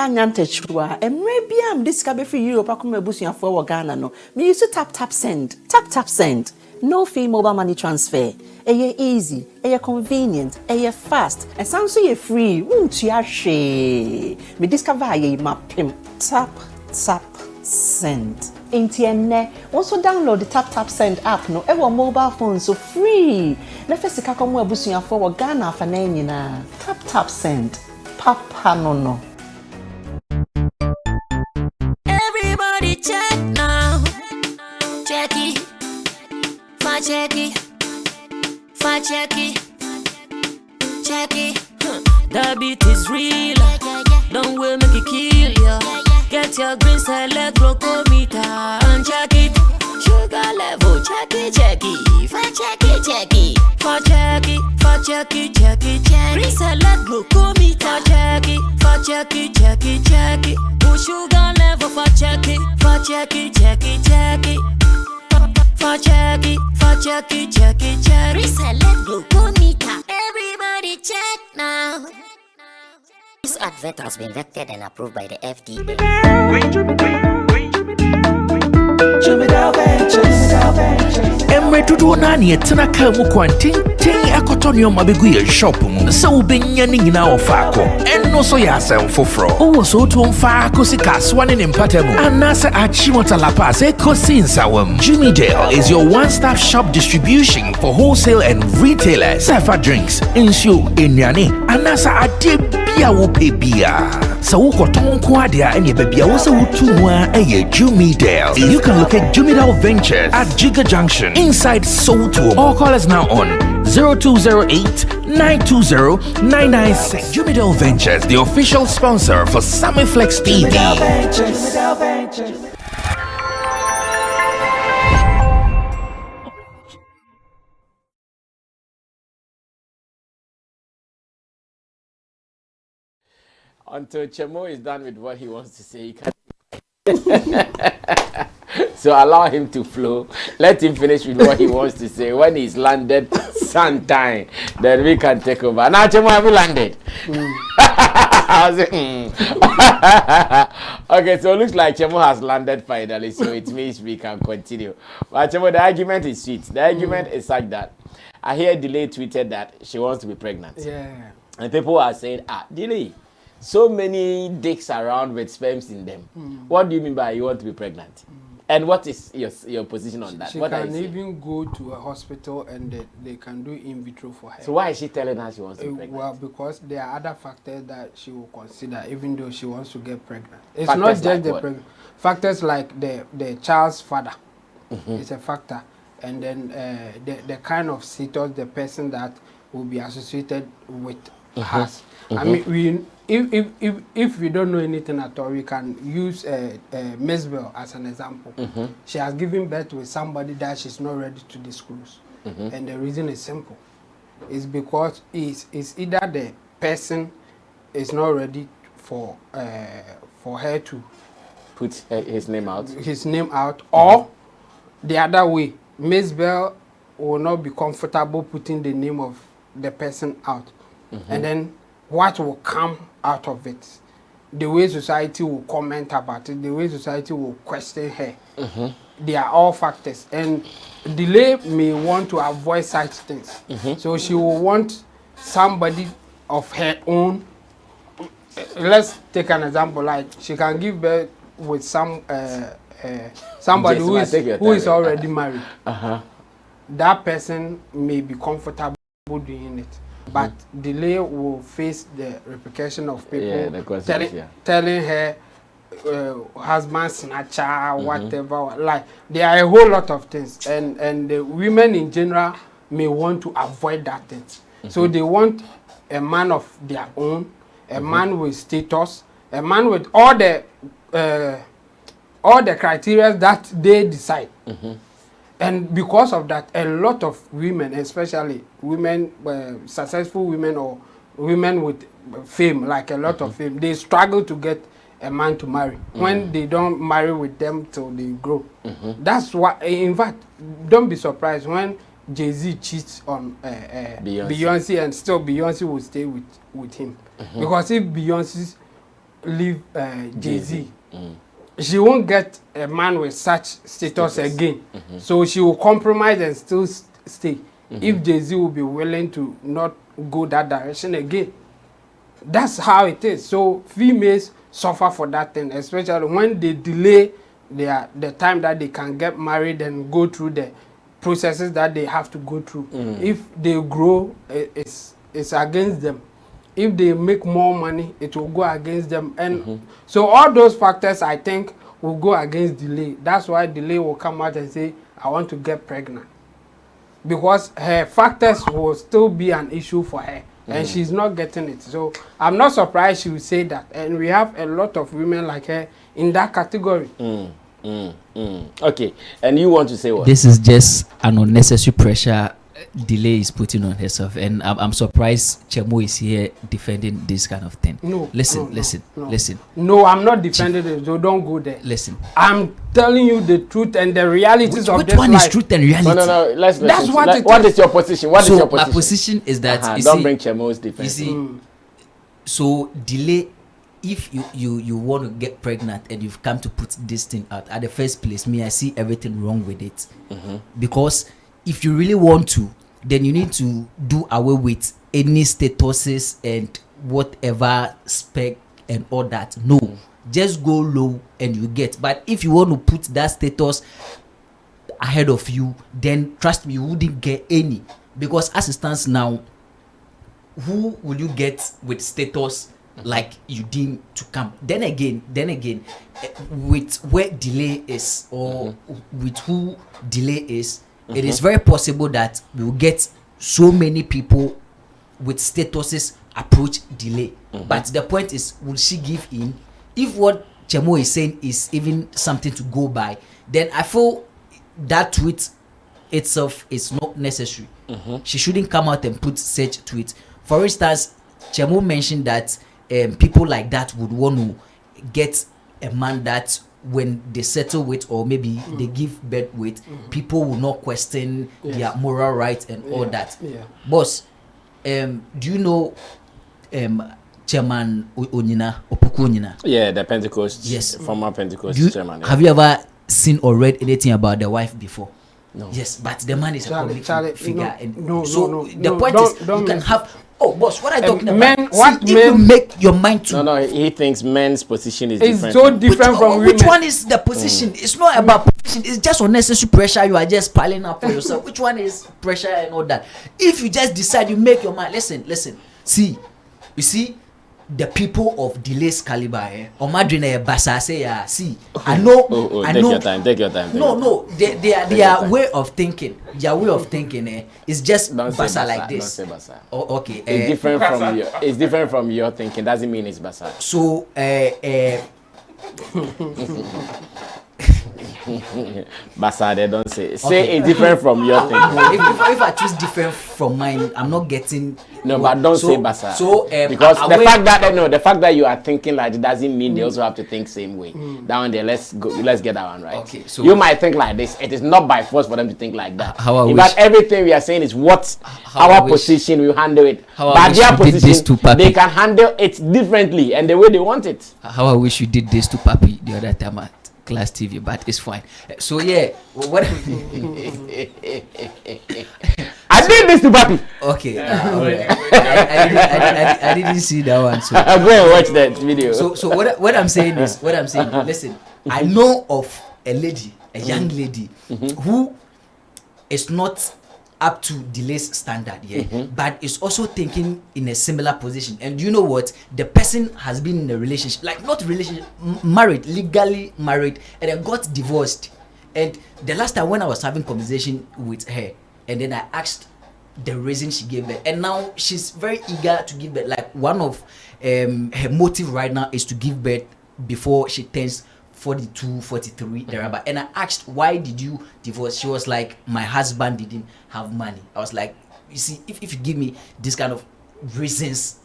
Nyantechua maybe am this ka be free Europe akoma abusuafo wo Ghana no me use tap send no fee mobile money transfer easy convenient fast and sound so you free won't you hwe me discover ye mapim tap send entienne also download the tap send app no e mobile phone so free na first ka komo abusuafo wo Ghana afa na nyina tap send papa no check now. Check it. The beat is real. Don't wait, make it kill ya. Get your green select glucometer and check it. Sugar level, check it. Check it. Green select glucometer. Check it. Sugar level for check it. Reselect glucometer. Everybody check now. This advert has been vetted and approved by the FDA. Emre tudo nani etena ka mu kwantin akotonyo mabegu ye shop mu se ubenya ni nyina ofako enno so ya asem foforo owo so to mfa akosi kaswa ne mpatamu anase achimota la pass ekosi nsawam. Jimmy Dale is your one-stop shop distribution for wholesale and retailers. Safa drinks, insure, enyane, anasa ade bia wo pebia. So ukoton kwadia enye bebia wo se wutumwa eye Jimmy Dale. You can locate Jimmy Dale Ventures at Giga Junction inside Soto or call us now on 0208-920-996. Jimmy Dale Ventures, the official sponsor for Sammy Flex TV. Until Chemo is done with what he wants to say, he can't. So allow him to flow. Let him finish with what he wants to say. When he's landed, sometime, then we can take over. Now, Chemo, have you landed? I was okay, so it looks like Chemo has landed finally, so it means we can continue. But Chemo, the argument is sweet. The argument is such that I hear Delay tweeted that she wants to be pregnant. Yeah. And people are saying, Delay, so many dicks around with sperms in them. What do you mean by you want to be pregnant? And what is your position on that? She what can even go to a hospital and they can do in vitro for her. So why is she telling her she wants to be pregnant? Well, because there are other factors that she will consider even though she wants to get pregnant. It's Factors not just like the what? pregnant. Factors like the child's father is a factor. And then the kind of status the person that will be associated with has. I mean, if we don't know anything at all, we can use Miss Bell as an example. She has given birth with somebody that she's not ready to disclose. And the reason is simple. It's because it's either the person is not ready for her to put his name out. Or the other way, Miss Bell will not be comfortable putting the name of the person out. And then what will come out of it, the way society will comment about it, the way society will question her, they are all factors. And Delay may want to avoid such things. So she will want somebody of her own. Let's take an example, like she can give birth with somebody who is already married. That person may be comfortable doing it. But Delay will face the repercussion of people telling her husband snatcher, whatever. Like there are a whole lot of things, and the women in general may want to avoid that thing. So they want a man of their own, a man with status, a man with all the criteria that they decide. And because of that, a lot of women, especially women, successful women or women with fame, like a lot of fame, they struggle to get a man to marry when they don't marry with them till they grow. That's why, in fact, don't be surprised when Jay-Z cheats on Beyonce and still Beyonce will stay with him. Because if Beyonce leave Jay-Z, she won't get a man with such status again. So she will compromise and still stay. If Jay-Z will be willing to not go that direction again. That's how it is. So females suffer for that thing, especially when they delay the time that they can get married and go through the processes that they have to go through. If they grow, it's against them. If they make more money, it will go against them. And so all those factors, I think, will go against delay. That's why delay will come out and say, I want to get pregnant. Because her factors will still be an issue for her. And she's not getting it. So I'm not surprised she will say that. And we have a lot of women like her in that category. Okay. And you want to say what? This is just an unnecessary pressure delay is putting on herself. And I'm surprised Chemo is here defending this kind of thing. No. Listen. No, I'm not defending it. So don't go there. Listen. I'm telling you the truth and the realities of which this one life. is truth and reality? No. Let's That's listen. what What is your position? What is your position? My position is that don't bring Chemo's defense. You see, so delay. If you want to get pregnant and you've come to put this thing out at the first place, I see everything wrong with it. Because if you really want to, then you need to do away with any statuses and whatever spec and all that. No, just go low and you get. But if you want to put that status ahead of you, then trust me, you wouldn't get any. Because as it stands now, who will you get with status like you deem to come? Then again, with where delay is or with who delay is, it is very possible that we will get so many people with statuses approach delay. But the point is, will she give in? If what Chemo is saying is even something to go by, then I feel that tweet itself is not necessary. She shouldn't come out and put such tweet. For instance, Chemo mentioned that people like that would want to get a man that when they settle with or maybe they give birth with, people will not question their moral rights and all that. Boss, do you know Chairman Onyina, Opoku Onyina? Yeah, the Pentecost. Yes. Former Pentecost chairman. Yeah. Have you ever seen or read anything about the wife before? No. Yes, but the man is a public figure. No, the point is, you can have. Oh, boss, what are you talking men, about? If you make your mind to. No, he thinks men's position is it's different. so different from women. Which one is the position? It's not about position. It's just unnecessary pressure. You are just piling up for yourself. Which one is pressure and all that? If you just decide, you make your mind. Listen. See, you see, the people of delays caliber, Omadrina Basa say, see, I know. Take your time. No, their way of thinking. Their way of thinking is just Basa like this. Don't say Basa. Oh, okay. It's different from your thinking. Doesn't mean it's Basa. So, Basa, they don't say. Say it's different from your thinking. If I choose different from mine, I'm not getting. No, but don't say Basa. So, because the fact that you are thinking like it doesn't mean they also have to think same way. That one there, let's get that one right. Okay, so you might think like this. It is not by force for them to think like that. In fact, everything we are saying is what our position we handle it. But their position, they can handle it differently and the way they want it. How I wish you did this to Papi the other time at Class TV, but it's fine. So yeah, what I did this to Papi. Okay, I didn't see that one. So I'm going to watch that video. So what I'm saying is, listen, I know of a lady, a young lady, who is not up to delay's standard, but is also thinking in a similar position. And you know what? The person has been in a relationship, married, legally married, and then got divorced. And the last time when I was having conversation with her, and then I asked the reason she gave birth, and now she's very eager to give birth. Like one of her motive right now is to give birth before she turns 42, 43, thereabout. And I asked, why did you divorce? She was like, my husband didn't have money. I was like, you see, if you give me this kind of reasons,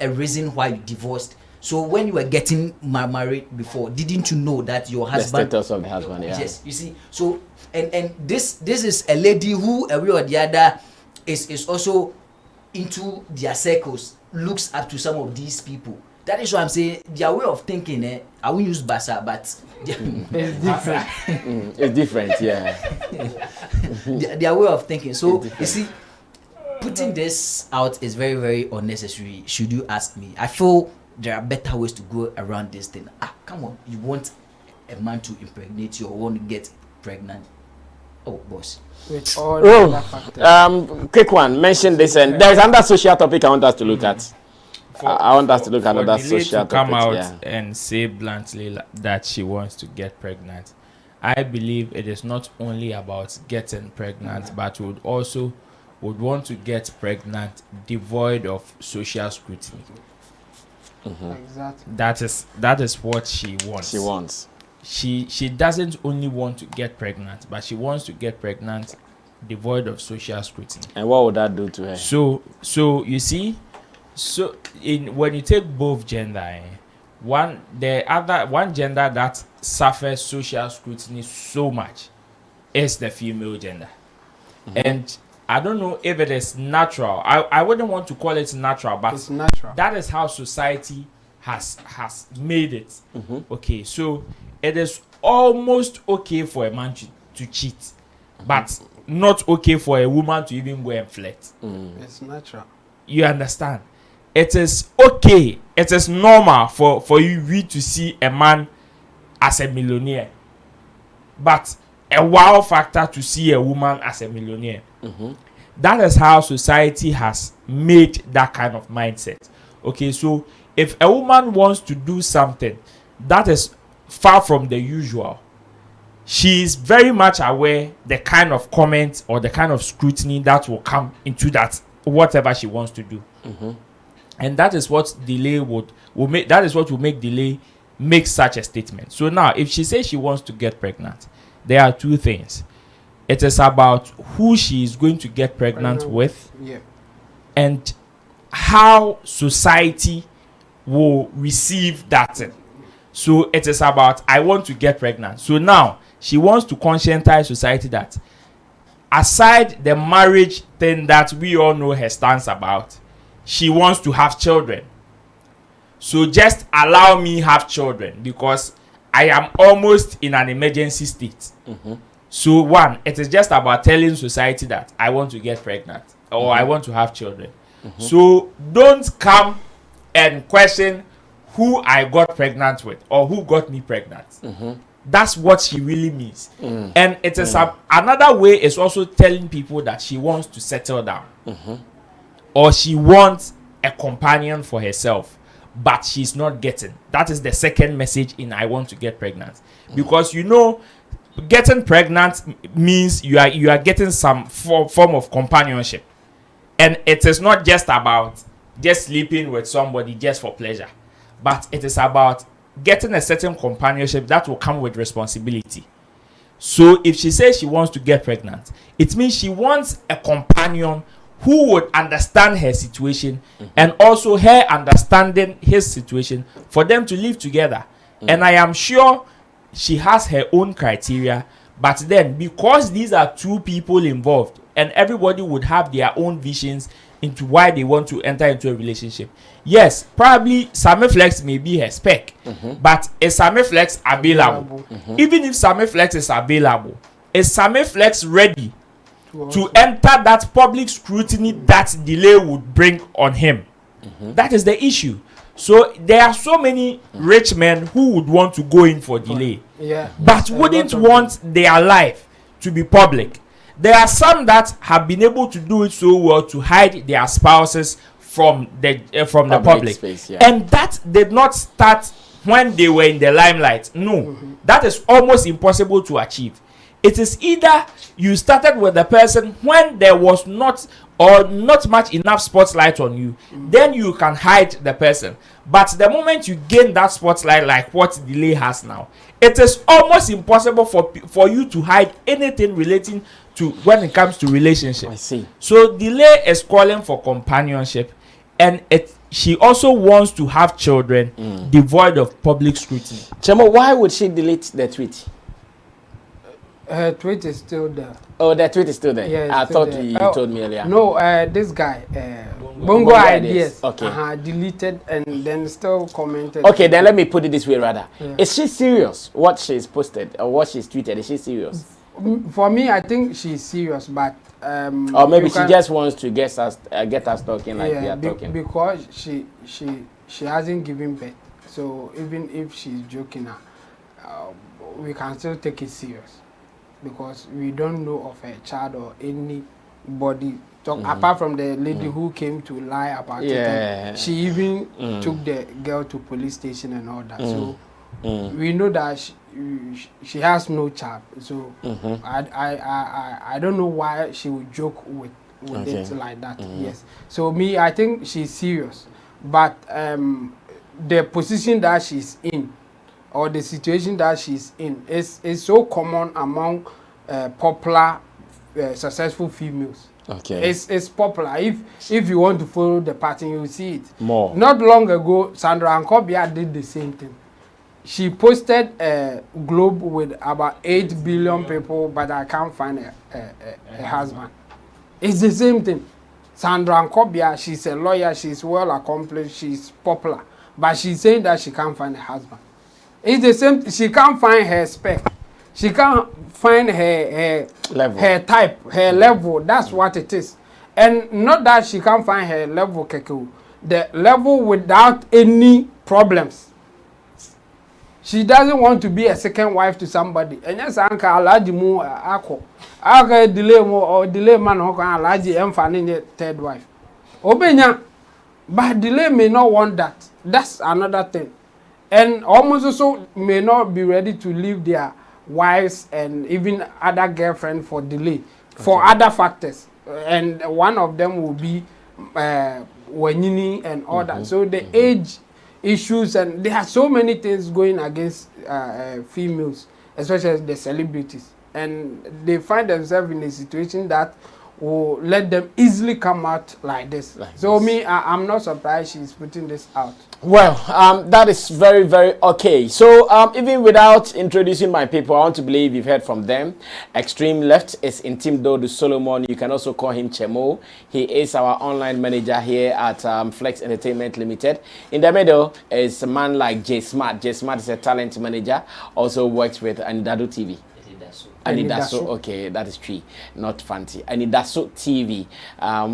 a reason why you divorced. So when you were getting married before, didn't you know that your husband? The status of the husband, yeah. Yes, you see. So and this is a lady who a way or the other is also into their circles, looks up to some of these people. That is what I'm saying. Their way of thinking, I won't use Basa, but It's different. It's different, yeah. their way of thinking. So you see, putting this out is very, very unnecessary. Should you ask me? I feel there are better ways to go around this thing. Come on, you want a man to impregnate you or want to get pregnant? Oh, boss. With all the other factors. Quick one. Mention this, and there's another social topic I want us to look at. I want us to look at another Delay social to come topic. out and say bluntly that she wants to get pregnant. I believe it is not only about getting pregnant, but would want to get pregnant devoid of social scrutiny. Exactly. That is what she wants. She wants. She doesn't only want to get pregnant, but she wants to get pregnant devoid of social scrutiny. And what would that do to her? So you see, when you take both gender, one gender that suffers social scrutiny so much is the female gender. And I don't know if it is natural. I wouldn't want to call it natural, but It's natural. that is how society has made it. Okay, so it is almost okay for a man to cheat, but not okay for a woman to even go and flirt. It's natural. You understand? It is okay. It is normal for you to see a man as a millionaire, but a wow factor to see a woman as a millionaire. That is how society has made that kind of mindset. Okay, so if a woman wants to do something that is far from the usual, she is very much aware the kind of comment or the kind of scrutiny that will come into that whatever she wants to do. And that is what delay will make. That is what will make delay make such a statement. So now, if she says she wants to get pregnant, there are two things. It is about who she is going to get pregnant with, Yeah. and how society will receive that thing. So it is about, I want to get pregnant. So now she wants to conscientize society that aside the marriage thing that we all know her stance about, she wants to have children. So just allow me have children because I am almost in an emergency state. So one, it is just about telling society that I want to get pregnant or I want to have children. So don't come and question who I got pregnant with or who got me pregnant. That's what she really means. And it is another way is also telling people that she wants to settle down. Or she wants a companion for herself, but she's not getting. That is the second message in I want to get pregnant. Because you know, getting pregnant means you are getting some form of companionship. And it is not just about just sleeping with somebody just for pleasure, but it is about getting a certain companionship that will come with responsibility. So if she says she wants to get pregnant, it means she wants a companion who would understand her situation and also her understanding his situation for them to live together. And I am sure she has her own criteria, but then because these are two people involved and everybody would have their own visions into why they want to enter into a relationship. Yes, probably Sammy Flex may be her spec, but is Sammy Flex available? Even if Sammy Flex is available, is Sammy Flex ready to enter that public scrutiny that delay would bring on him? That is the issue. So there are so many rich men who would want to go in for delay, but wouldn't want their life to be public. There are some that have been able to do it so well to hide their spouses from the public space, and that did not start when they were in the limelight. No, that is almost impossible to achieve. It is either you started with the person when there was not or not much enough spotlight on you, then you can hide the person. But the moment you gain that spotlight, like what delay has now, it is almost impossible for you to hide anything relating to when it comes to relationship. I see. So delay is calling for companionship, and she also wants to have children devoid of public scrutiny. Chemo, why would she delete the tweet? Her tweet is still there. Oh, the tweet is still there. Yeah, I thought there. you told me earlier. No, this guy, Bongo Ideas. Okay. Deleted and then still commented. Okay, then let me put it this way rather. Yeah. Is she serious? What she's posted or what she's tweeted? Is she serious? For me, I think she's serious, but or maybe she just wants to get us talking like we are talking. Because she hasn't given birth. So even if she's joking, we can still take it serious. Because we don't know of a child or anybody apart from the lady who came to lie about it. And she even took the girl to police station and all that. So we know that she has no child. So I don't know why she would joke with it like that. Yes. So I think she's serious. But the position that she's in, or the situation that she's in, is so common among popular, successful females. Okay. It's popular. If you want to follow the pattern, you will see it. More. Not long ago, Sandra Ankobia did the same thing. She posted a globe with about 8 billion people, but I can't find a husband. It's the same thing. Sandra Ankobia, she's a lawyer, she's well accomplished, she's popular, but she's saying that she can't find a husband. It's the same. She can't find her spec. She can't find her level, her type, her level. That's what it is. And not that she can't find her level, Keku. The level without any problems. She doesn't want to be a second wife to somebody. And yes, Uncle Alaji mu ako. Aka delay mo or delay man ho kan Alaji emfa third wife. Obenya, but delay may not want that. That's another thing. And almost also may not be ready to leave their wives and even other girlfriends for delay, for other factors. And one of them will be Wanyini and all that. So the age issues, and there are so many things going against females, especially the celebrities. And they find themselves in a situation that will let them easily come out like this. I'm not surprised she's putting this out. Well, that is very, very okay. So, even without introducing my people, I want to believe you've heard from them. Extreme left is Intimdo Solomon. You can also call him Chemo. He is our online manager here at Flex Entertainment Limited. In the middle is a man like J Smart. J Smart is a talent manager. Also works with Anidado TV. Anidaso, okay, that is tree, not fancy. Anidaso TV.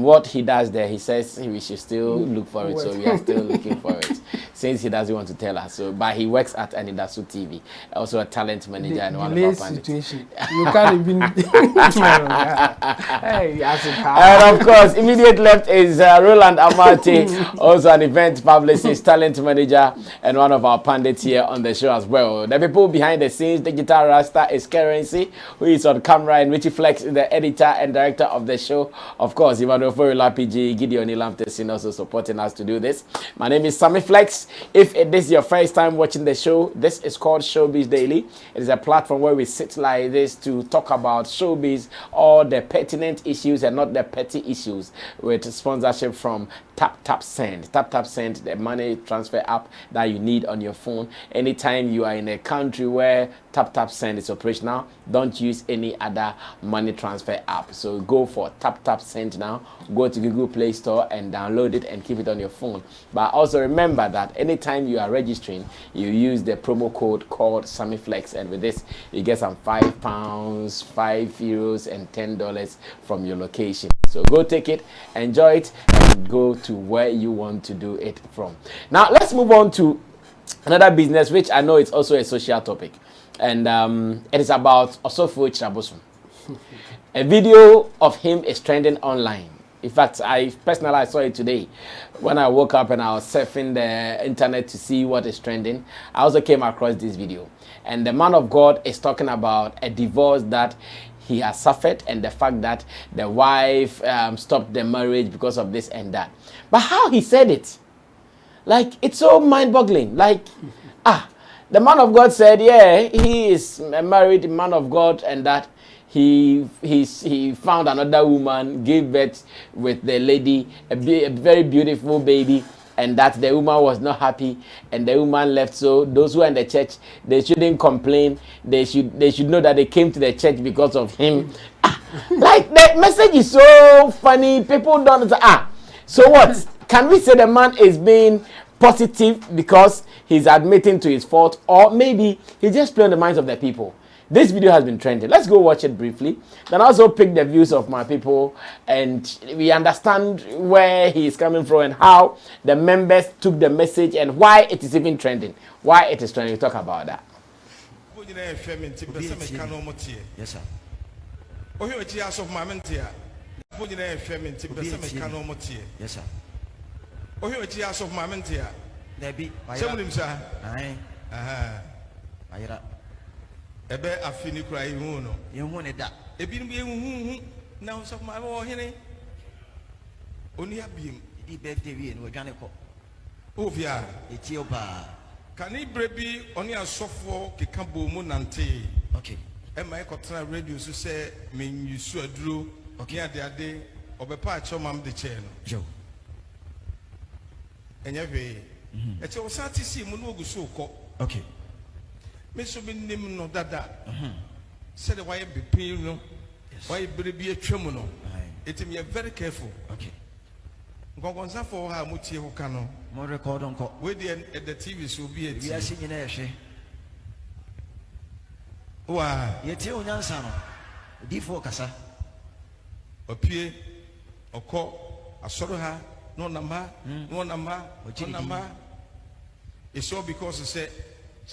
What he does there, he says we should still look for it, so we are still looking for it. Since he doesn't want to tell us, so but he works at Anidaso TV, also a talent manager and one of our situation. You can't even. And of course, immediate left is Roland Amate, also an event publicist, talent manager, and one of our pundits here on the show as well. The people behind the scenes, Digital Rasta is Currency, who is on camera, and Richie Flex is the editor and director of the show. Of course, Emmanuel Forila PG, Gideon Ilamtesin also supporting us to do this. My name is Sammy Flex. If this is your first time watching the show, this is called Showbiz Daily. It is a platform where we sit like this to talk about showbiz, all the pertinent issues and not the petty issues, with sponsorship from Send. Send, the money transfer app that you need on your phone. Anytime you are in a country where Send is operational, don't use any other money transfer app. So go for Send now. Go to Google Play Store and download it and keep it on your phone. But also remember that anytime you are registering, you use the promo code called SammyFlex, and with this you get some £5, €5, and $10 from your location. So go take it, enjoy it, and go to where you want to do it from. Now let's move on to another business, which I know is also a social topic, and it is about Osofo Abosom. A video of him is trending online. In fact, I personally saw it today when I woke up and I was surfing the internet to see what is trending. I also came across this video, and the man of God is talking about a divorce that he has suffered and the fact that the wife stopped the marriage because of this and that. But how he said it, like, it's so mind-boggling. Like, the man of God said, yeah, he is a married man of God, and that he found another woman, gave birth with the lady, a very beautiful baby, and that the woman was not happy, and the woman left. So those who are in the church, they shouldn't complain. They should know that they came to the church because of him. Like, the message is so funny. People don't. So what? Can we say the man is being positive because he's admitting to his fault, or maybe he's just playing the minds of the people? This video has been trending. Let's go watch it briefly. Then also pick the views of my people, and we understand where he is coming from and how the members took the message and why it is even trending. Why it is trending. We talk about that. Yes, sir. Yes, sir. Ebe afini kura ihu no. Ihu ne da. Ebi no ihu na so ma wo hene. Oni abiem. Di birthday we no dwane ko. Ovia. Eti oba. Kani brebi oni asofo keka bo mu nante. Okay. E ma ekotra radio so se menyusu aduro. Okay, ade obepa acho mam de che no. Jo. Enya we. E che osati si mu no ogusu ko. Okay. Me so be nim no dada. Said why be pin no. Why brebi atwam no. It me very careful. Okay. Ngongonza for ha mutie ho ka no. Mo record on ko. We the TV so be We are singing na yehwe. Wa. Yeti onyansa no. D4 kasa. Opie oko asoro ha no namba no namba no namba. It's all because it said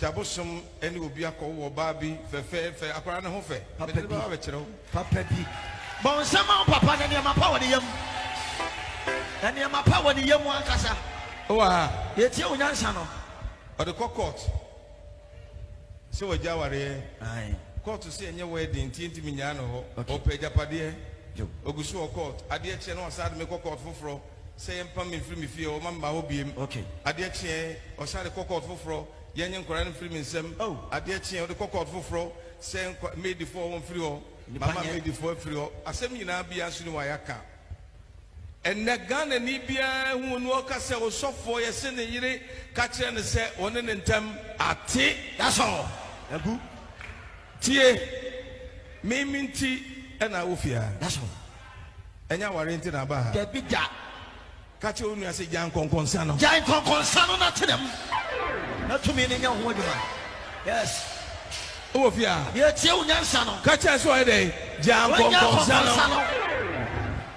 Abosom any obi akọ baby fe akwara ne ho fe. Papa bi. Bon sama papa na ne mapa woni yam. Na ne mapa woni yam ankasa. Wa. Yeti onyansa no. O de court. Se waja ware. Ai. Court say enye wedding tinti minya no ho. O pe japade. Ogusu o court. Ade che no osade me court foforo. Say empa me free me fie o mamba ho biem. Okay. Ade che osade court foforo. Yenye nkora no free me nsem. Ade che o de court foforo. Say made for one free o. Mama made for free o. Asem nyina bia so ni wayaka. Enne Ghana ni bia hu no ka se o sofo ye se ne yire ka kire ne se one ne ntam ate. That's all. Agu. Tie meminti ena ofia. That's all. Enya warranty na ba ha. The big da. Ka kire onu ase jan konkonsa no. Jan konkonsa no na tedem. Na to me ne nya ho aduma. Yes. Ofia. Ye tie onyansa no. Ka kire so e dey jan konkonsa no.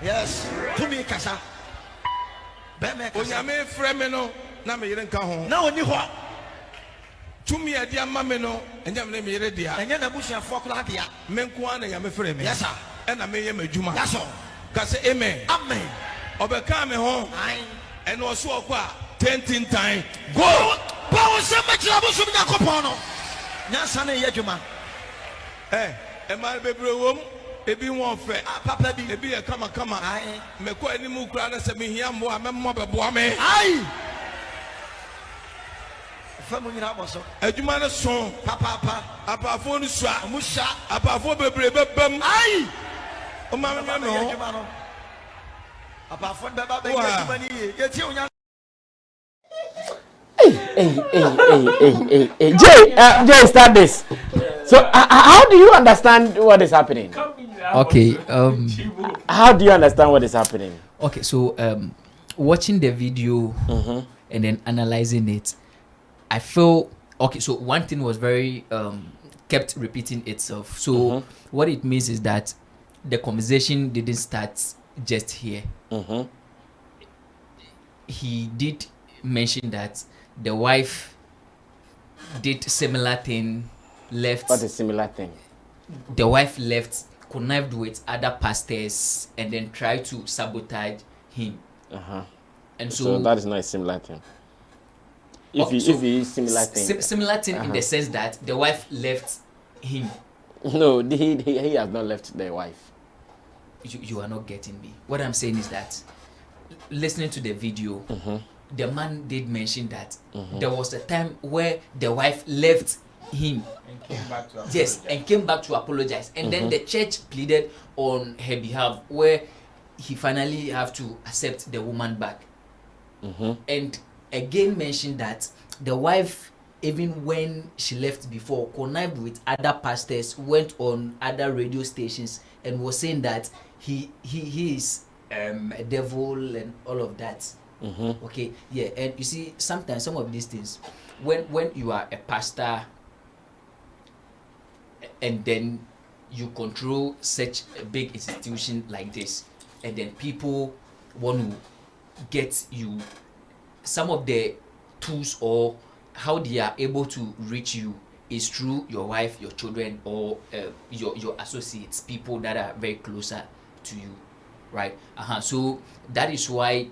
Yes. To me kasa. Be me kasa. Onyame frɛ me no na me yire nka ho. Na oni ho. Tumi ade ama me no enya me yire dia. Enya na busia fokla dia. Me nko an na me frɛ me. Yes sir. Ɛna me yɛ madwuma. That's all. Ka se amen. Amen. Obeka me ho. Aye. Ɛna ɔso ɔkɔ a 10 time. Go. Ba se me kira Abosom Yakopon no. Nyansa na yɛ dwuma. Ɛma bebre wom. Ebi won fɛ. Papa bi. Ebi yɛ kama. Aye. Me kɔ animu kura na se me hia mo a me mo bɛboa me. Aye. Famu nyina Abosom. Adwuma ne so. Papa. Apafo no sua. Musha. Apafo bebre bebam. Aye. O ma me no. Apafo beba be adwuma ni ye. Ye tie onya. Hey, Jay, start this. So, how do you understand what is happening? Okay. How do you understand what is happening? Okay. So, watching the video and then analyzing it, I feel okay. So one thing was very kept repeating itself. So what it means is that the conversation didn't start just here. He did mention that the wife did similar thing, left. What is similar thing? The wife left, connived with other pastors, and then tried to sabotage him. And so that is not a similar thing. If he is similar thing. Similar thing in the sense that the wife left him. No, he has not left the wife. You are not getting me. What I'm saying is that listening to the video, the man did mention that there was a time where the wife left him And came back to and came back to apologize, and then the church pleaded on her behalf, where he finally have to accept the woman back, and again mentioned that the wife, even when she left before, connived with other pastors, went on other radio stations and was saying that he is a devil and all of that. Okay, yeah. And you see, sometimes some of these things, when you are a pastor and then you control such a big institution like this, and then people want to get you some of the tools, or how they are able to reach you is through your wife, your children, or your associates, people that are very closer to you, right? So that is why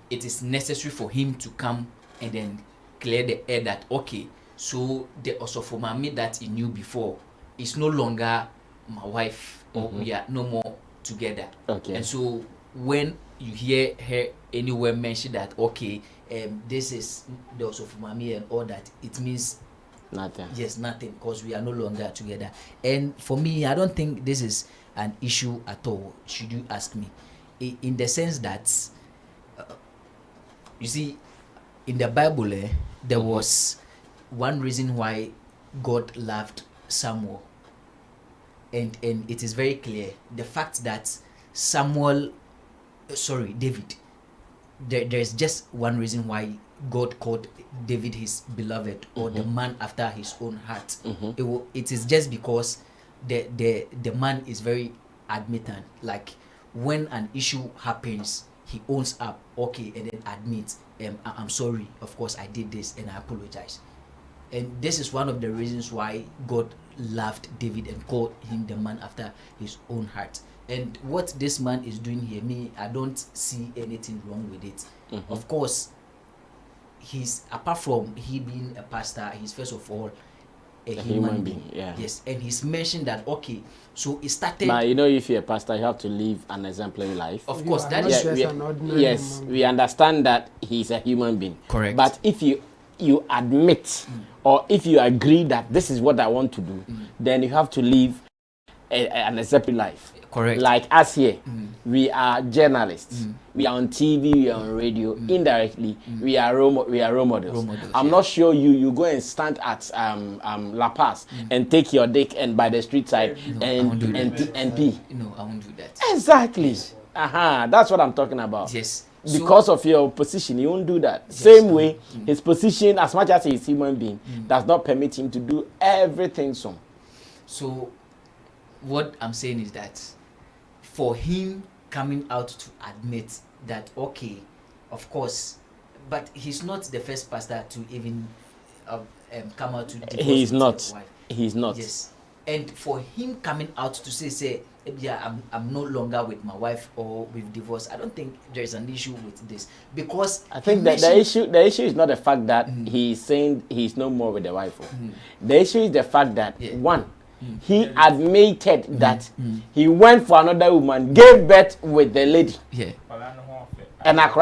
it is necessary for him to come and then clear the air that, okay, so the Osofomami that he knew before is no longer my wife, or we are no more together. Okay. And so when you hear her anywhere mention that, okay, this is the Osofomami and all that, it means nothing. Yes, nothing, because we are no longer together. And for me, I don't think this is an issue at all, should you ask me, in the sense that you see, in the Bible, there was one reason why God loved Samuel, and it is very clear, the fact that David, there's just one reason why God called David his beloved, or the man after his own heart. It is just because the man is very admittant. Like when an issue happens, he owns up, okay, and then admits, I'm sorry, of course I did this and I apologize. And this is one of the reasons why God loved David and called him the man after his own heart. And what this man is doing here, I don't see anything wrong with it. Of course, he's, apart from he being a pastor, he's first of all a human being. Yeah. Yes, and he's mentioned that, okay, so it started. But you know, if you're a pastor, you have to live an exemplary life. Of course, that not is just an ordinary yes, human we understand that he's a human being. Correct. But if you admit, or if you agree that this is what I want to do, then you have to live an exemplary life. Correct. Like us here, we are journalists. We are on TV, we are on radio. Indirectly, we are role models. I'm not sure you go and stand at La Paz and take your dick and by the street side and pee. No, I won't do that. Exactly. That's what I'm talking about. Yes. Because of your position, you won't do that. Yes. Same way, his position, as much as he's a human being, does not permit him to do everything. So, what I'm saying is that for him coming out to admit that, okay, of course, but he's not the first pastor to even come out to divorce he's his not. wife. He's not. Yes. And for him coming out to say, yeah, I'm no longer with my wife, or with divorce, I don't think there's an issue with this, because I think that the issue is not the fact that he's saying he's no more with the wife. The issue is the fact that one, he admitted that he went for another woman, gave birth with the lady. Yeah. And that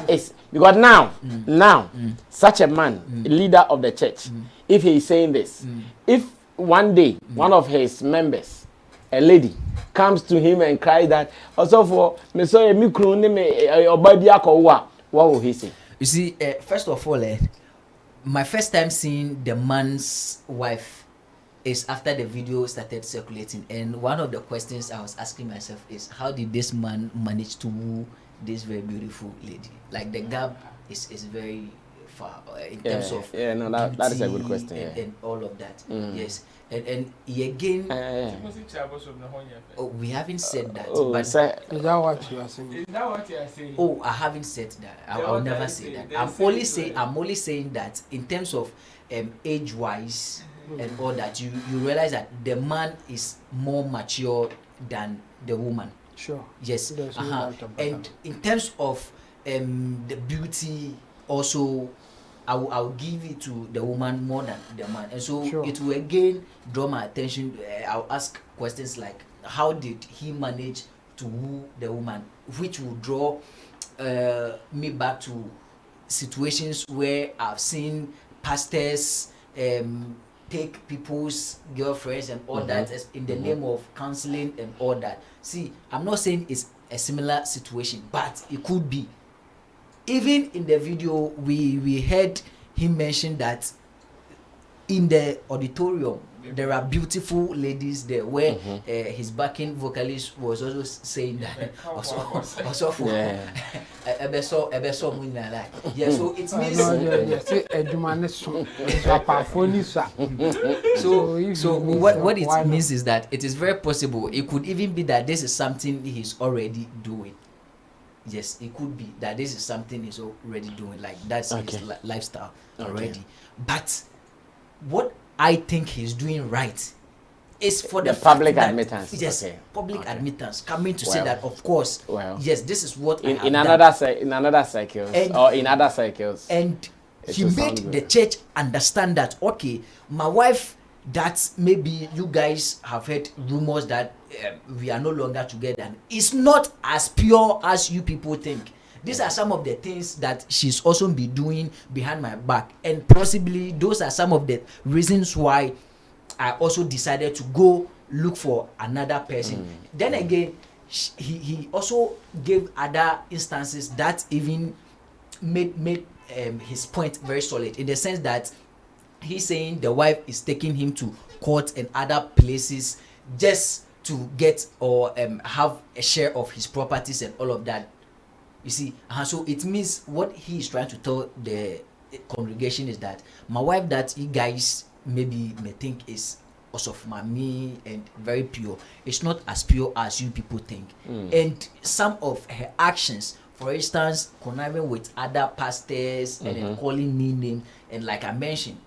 is because now such a man, leader of the church, if he is saying this, if one day one of his members, a lady, comes to him and cries that also for me, so me what will he say? You see, first of all, my first time seeing the man's wife is after the video started circulating, and one of the questions I was asking myself is, how did this man manage to woo this very beautiful lady? Like, the gap is very far in terms of that is a good question, and all of that. Yes, and he again. We haven't said that. But is that what you are saying? Is that what you are saying? Oh, I haven't said that. I'll never say that. I'm only saying that in terms of age-wise and all that, you realize that the man is more mature than the woman. Sure. Yes. And in terms of the beauty, also I'll give it to the woman more than the man, and so Sure. it will again draw my attention. I'll ask questions like, how did he manage to woo the woman, which will draw me back to situations where I've seen pastors take people's girlfriends and all that in the name of counseling and all that. See, I'm not saying it's a similar situation, but it could be. Even in the video, we heard him mention that in the auditorium there are beautiful ladies there, where his backing vocalist was also saying that also yeah, so it means so what it means is that it is very possible it could even be that this is something he's already doing. Yes, it could be that this is something he's already doing, like that's his lifestyle already. But what I think he's doing right is for the public admittance. Yes, public admittance, coming to say that, of course, yes, this is what in another circles or in other circles, and he made the church understand that, okay, my wife, that maybe you guys have heard rumors that we are no longer together, and it's not as pure as you people think. These are some of the things that she's also been doing behind my back, and possibly those are some of the reasons why I also decided to go look for another person. Then again, he also gave other instances that even made his point very solid, in the sense that he's saying the wife is taking him to court and other places just to get or have a share of his properties and all of that. You see, so it means what he is trying to tell the congregation is that my wife, that you guys maybe may think is also of mommy and very pure, it's not as pure as you people think. And some of her actions, for instance, conniving with other pastors and then calling me names, and like I mentioned,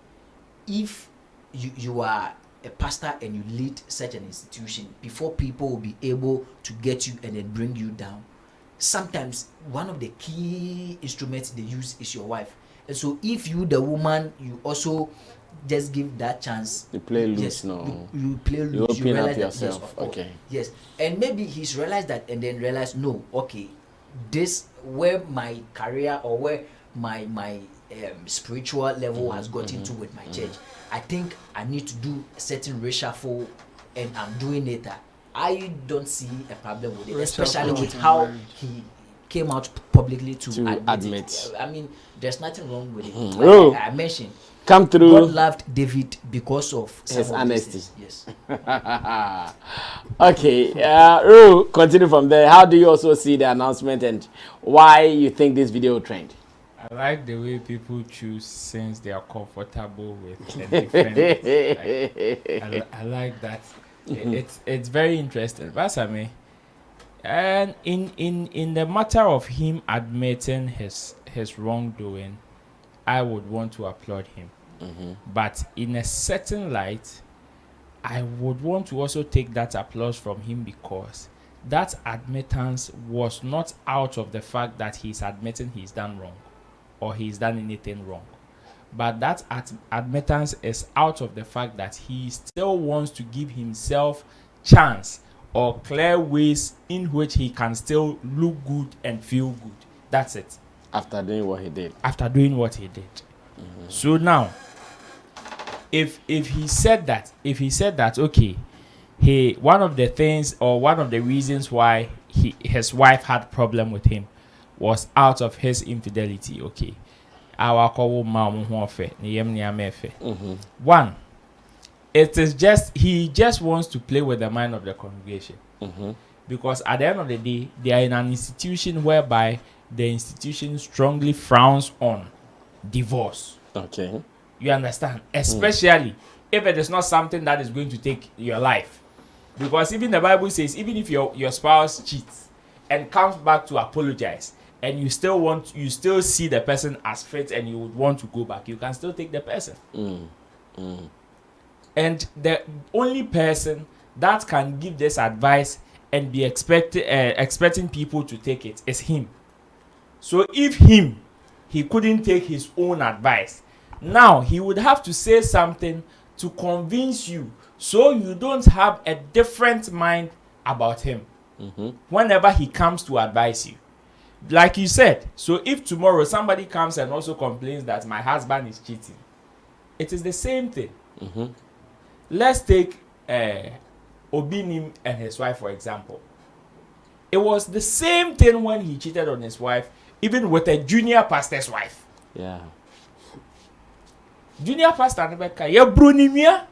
if you are a pastor and you lead such an institution, before people will be able to get you and then bring you down, sometimes one of the key instruments they use is your wife. And so if you, the woman, you also just give that chance, you play loose. Yes, No, you play loose, you open realize up yourself. That, yes, of course, okay, yes, and maybe he's realized that, and then realized, no, okay, this where my career or where my spiritual level has gotten to with my church, I think I need to do a certain reshuffle, and I'm doing it. I don't see a problem with it, especially with how he came out publicly to admit it. I mean, there's nothing wrong with it. Like I mentioned, come through. God loved David because of his honesty. Yes. Okay, Ru, continue from there. How do you also see the announcement, and why you think this video trend? I like the way people choose since they are comfortable with a different. I like that. It's very interesting. But I mean, and in the matter of him admitting his wrongdoing, I would want to applaud him. But in a certain light, I would want to also take that applause from him, because that admittance was not out of the fact that he's admitting he's done wrong or he's done anything wrong, but that admittance is out of the fact that he still wants to give himself chance or clear ways in which he can still look good and feel good. That's it. After doing what he did. So now, if he said that, okay, one of the things or one of the reasons why his wife had problem with him was out of his infidelity, okay. One, it is just, he just wants to play with the mind of the congregation. Because at the end of the day, they are in an institution whereby the institution strongly frowns on divorce. Okay. You understand? Especially if it is not something that is going to take your life. Because even the Bible says, even if your spouse cheats and comes back to apologize, and you still see the person as fit and you would want to go back, you can still take the person. And the only person that can give this advice and be expecting people to take it is him. So if he couldn't take his own advice. Now he would have to say something to convince you, so you don't have a different mind about him whenever he comes to advise you. Like you said, so if tomorrow somebody comes and also complains that my husband is cheating, it is the same thing. Let's take Obinim and his wife, for example. It was the same thing when he cheated on his wife, even with a junior pastor's wife. Yeah. Junior pastor Rebecca, yeah, Brunimia.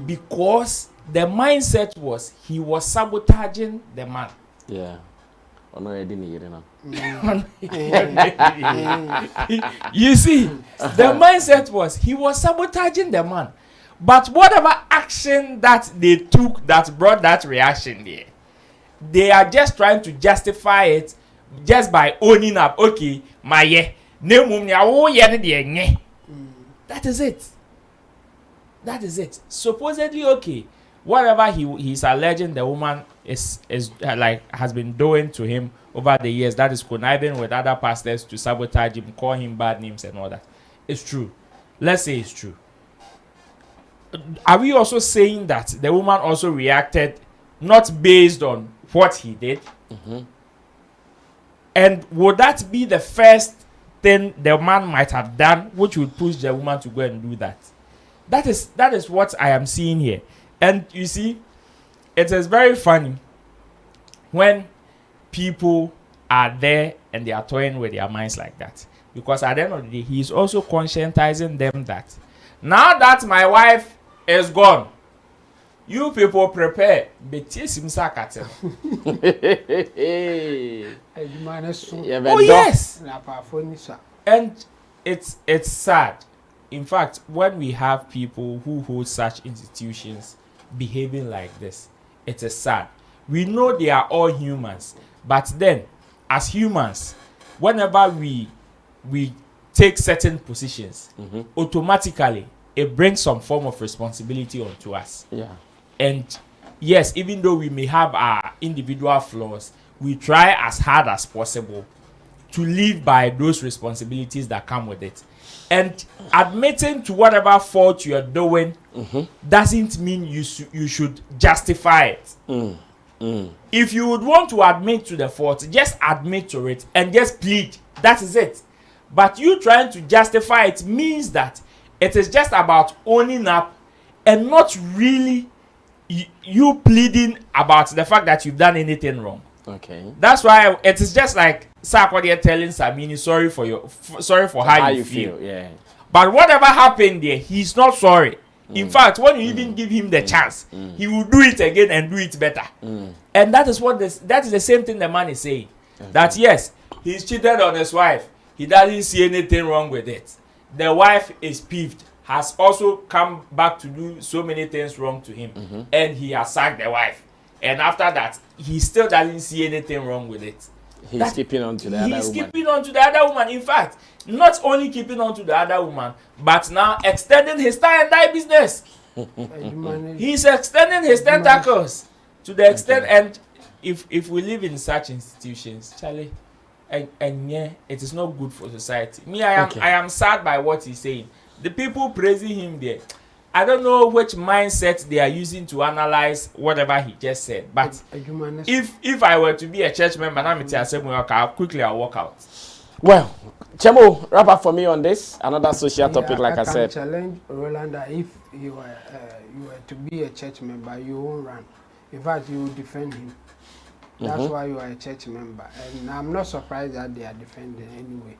Because the mindset was he was sabotaging the man. Yeah. You see, the mindset was he was sabotaging the man. But whatever action that they took that brought that reaction there, they are just trying to justify it just by owning up. Okay, my yeah. That is it. That is it. Supposedly, okay, whatever he's alleging the woman is like has been doing to him over the years, that is conniving with other pastors to sabotage him, call him bad names and all that. It's true. Let's say it's true. Are we also saying that the woman also reacted not based on what he did? And would that be the first thing the man might have done which would push the woman to go and do that? That is what I am seeing here. And you see, it is very funny when people are there and they are toying with their minds like that. Because at the end of the day, he is also conscientizing them that now that my wife is gone, you people prepare. Oh yes. And it's sad. In fact, when we have people who hold such institutions behaving like this, it is sad. We know they are all humans, but then as humans, whenever we take certain positions, automatically it brings some form of responsibility onto us. Yeah. And yes, even though we may have our individual flaws, we try as hard as possible to live by those responsibilities that come with it. And admitting to whatever fault you are doing doesn't mean you should justify it. If you would want to admit to the fault, just admit to it and just plead. That is it. But you trying to justify it means that it is just about owning up and not really you pleading about the fact that you've done anything wrong. Okay. That's why it is just like Sarkodie telling Sammy sorry for how you feel. Yeah. But whatever happened there, he's not sorry. In fact, when you even give him the chance, he will do it again and do it better. And that is the same thing the man is saying. Okay. That yes, he's cheated on his wife. He doesn't see anything wrong with it. The wife is peeved, has also come back to do so many things wrong to him, and he has sacked the wife. And after that, he still doesn't see anything wrong with it. He's keeping on to the other woman. He's keeping on to the other woman. In fact, not only keeping on to the other woman, but now extending his tie and die business. He's extending his tentacles to the extent, and if we live in such institutions, Charlie, and yeah, it is not good for society. Me, I am sad by what he's saying. The people praising him there, I don't know which mindset they are using to analyze whatever he just said. But if I were to be a church member, I'll walk out. Well, Chemo, wrap up for me on this. Another social topic, like I said. I challenge Roland that if you were to be a church member, you won't run. In fact, you will defend him. That's why you are a church member. And I'm not surprised that they are defending anyway.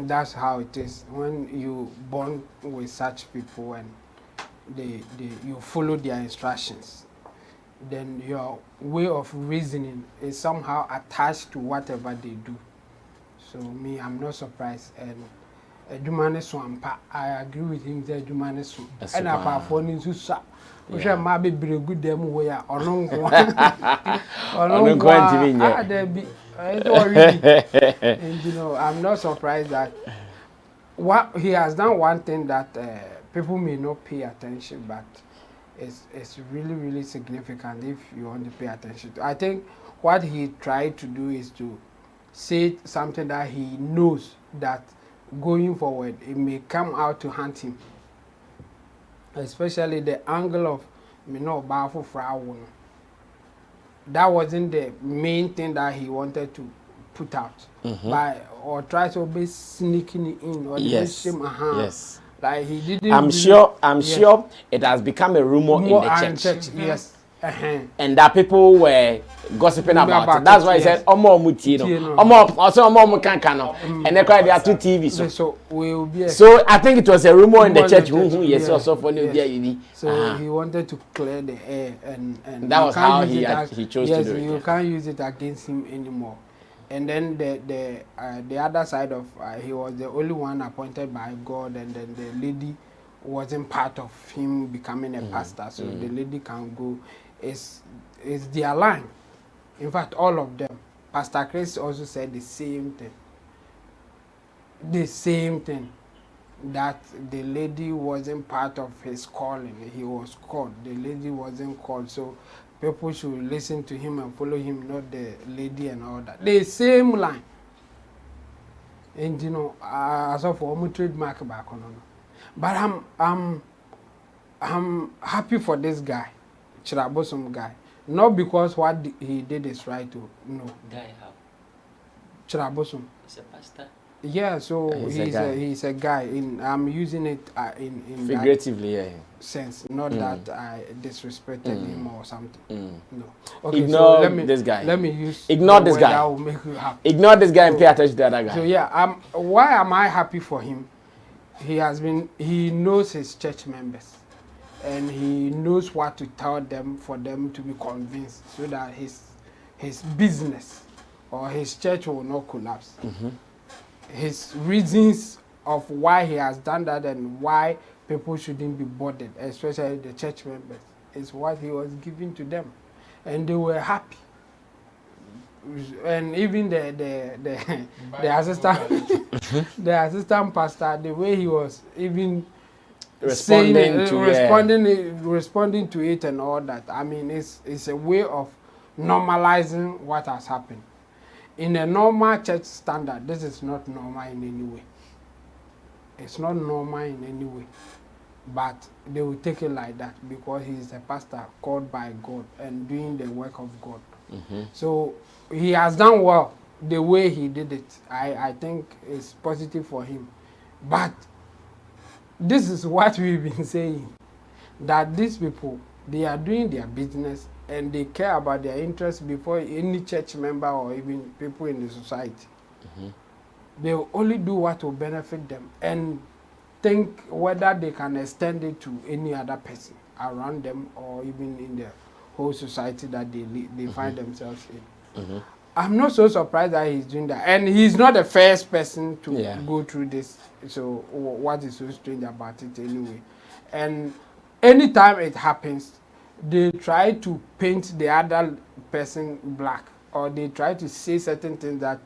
That's how it is. When you bond with such people and you follow their instructions, then your way of reasoning is somehow attached to whatever they do. So me, I'm not surprised. And Jumane Swampa, I agree with him that Jumane Swampa. And I found in Susa. We shall maybe be a good demo where or no and you know, I'm not surprised that what he has done one thing that people may not pay attention, but it's really, really significant if you want to pay attention to. I think what he tried to do is to said something that he knows that going forward it may come out to haunt him, especially the angle of me no baffle for that wasn't the main thing that he wanted to put out by or try to be sneaking in or Yes. yes, like he didn't. I'm sure it has become a rumor in the church. Yes. And that people were gossiping about it. That's why he said, Omo Mutino, also Omo Kankano, and they cried there are 2 TVs. So we will be. So I think it was a rumor in the church. Yes, also for New Year. So he wanted to clear the air, and that was how he chose to do it. Yes, you can't use it against him anymore. And then the other side of he was the only one appointed by God, and then the lady wasn't part of him becoming a pastor, so the lady can go. Is their line. In fact, all of them. Pastor Chris also said the same thing. The same thing. That the lady wasn't part of his calling. He was called. The lady wasn't called. So people should listen to him and follow him, not the lady and all that. The same line. And you know, as of a trademark back on. But I'm happy for this guy. Abosom guy, not because what he did is right to no. Guy how? Abosom. He's a pastor. Yeah, so he's a guy. I'm using it in figuratively, that sense, not that I disrespected him or something. No. Okay, ignore so this guy. Let me use ignore this guy. That will make you happy. Ignore this guy and pay attention to the other guy. So yeah, why am I happy for him? He knows his church members. And he knows what to tell them for them to be convinced, so that his business or his church will not collapse. His reasons of why he has done that and why people shouldn't be bothered, especially the church members, is what he was giving to them, and they were happy. And even the assistant the assistant pastor, the way he was even responding to it and all that. I mean, it's a way of normalizing what has happened. In a normal church standard, this is not normal in any way. It's not normal in any way. But they will take it like that because he is a pastor called by God and doing the work of God. So he has done well the way he did it. I think it's positive for him. But this is what we've been saying, that these people, they are doing their business and they care about their interests before any church member or even people in the society. They will only do what will benefit them and think whether they can extend it to any other person around them or even in the whole society that they find themselves in. I'm not so surprised that he's doing that. And he's not the first person to go through this. So what is so strange about it anyway? And anytime it happens, they try to paint the other person black, or they try to say certain things that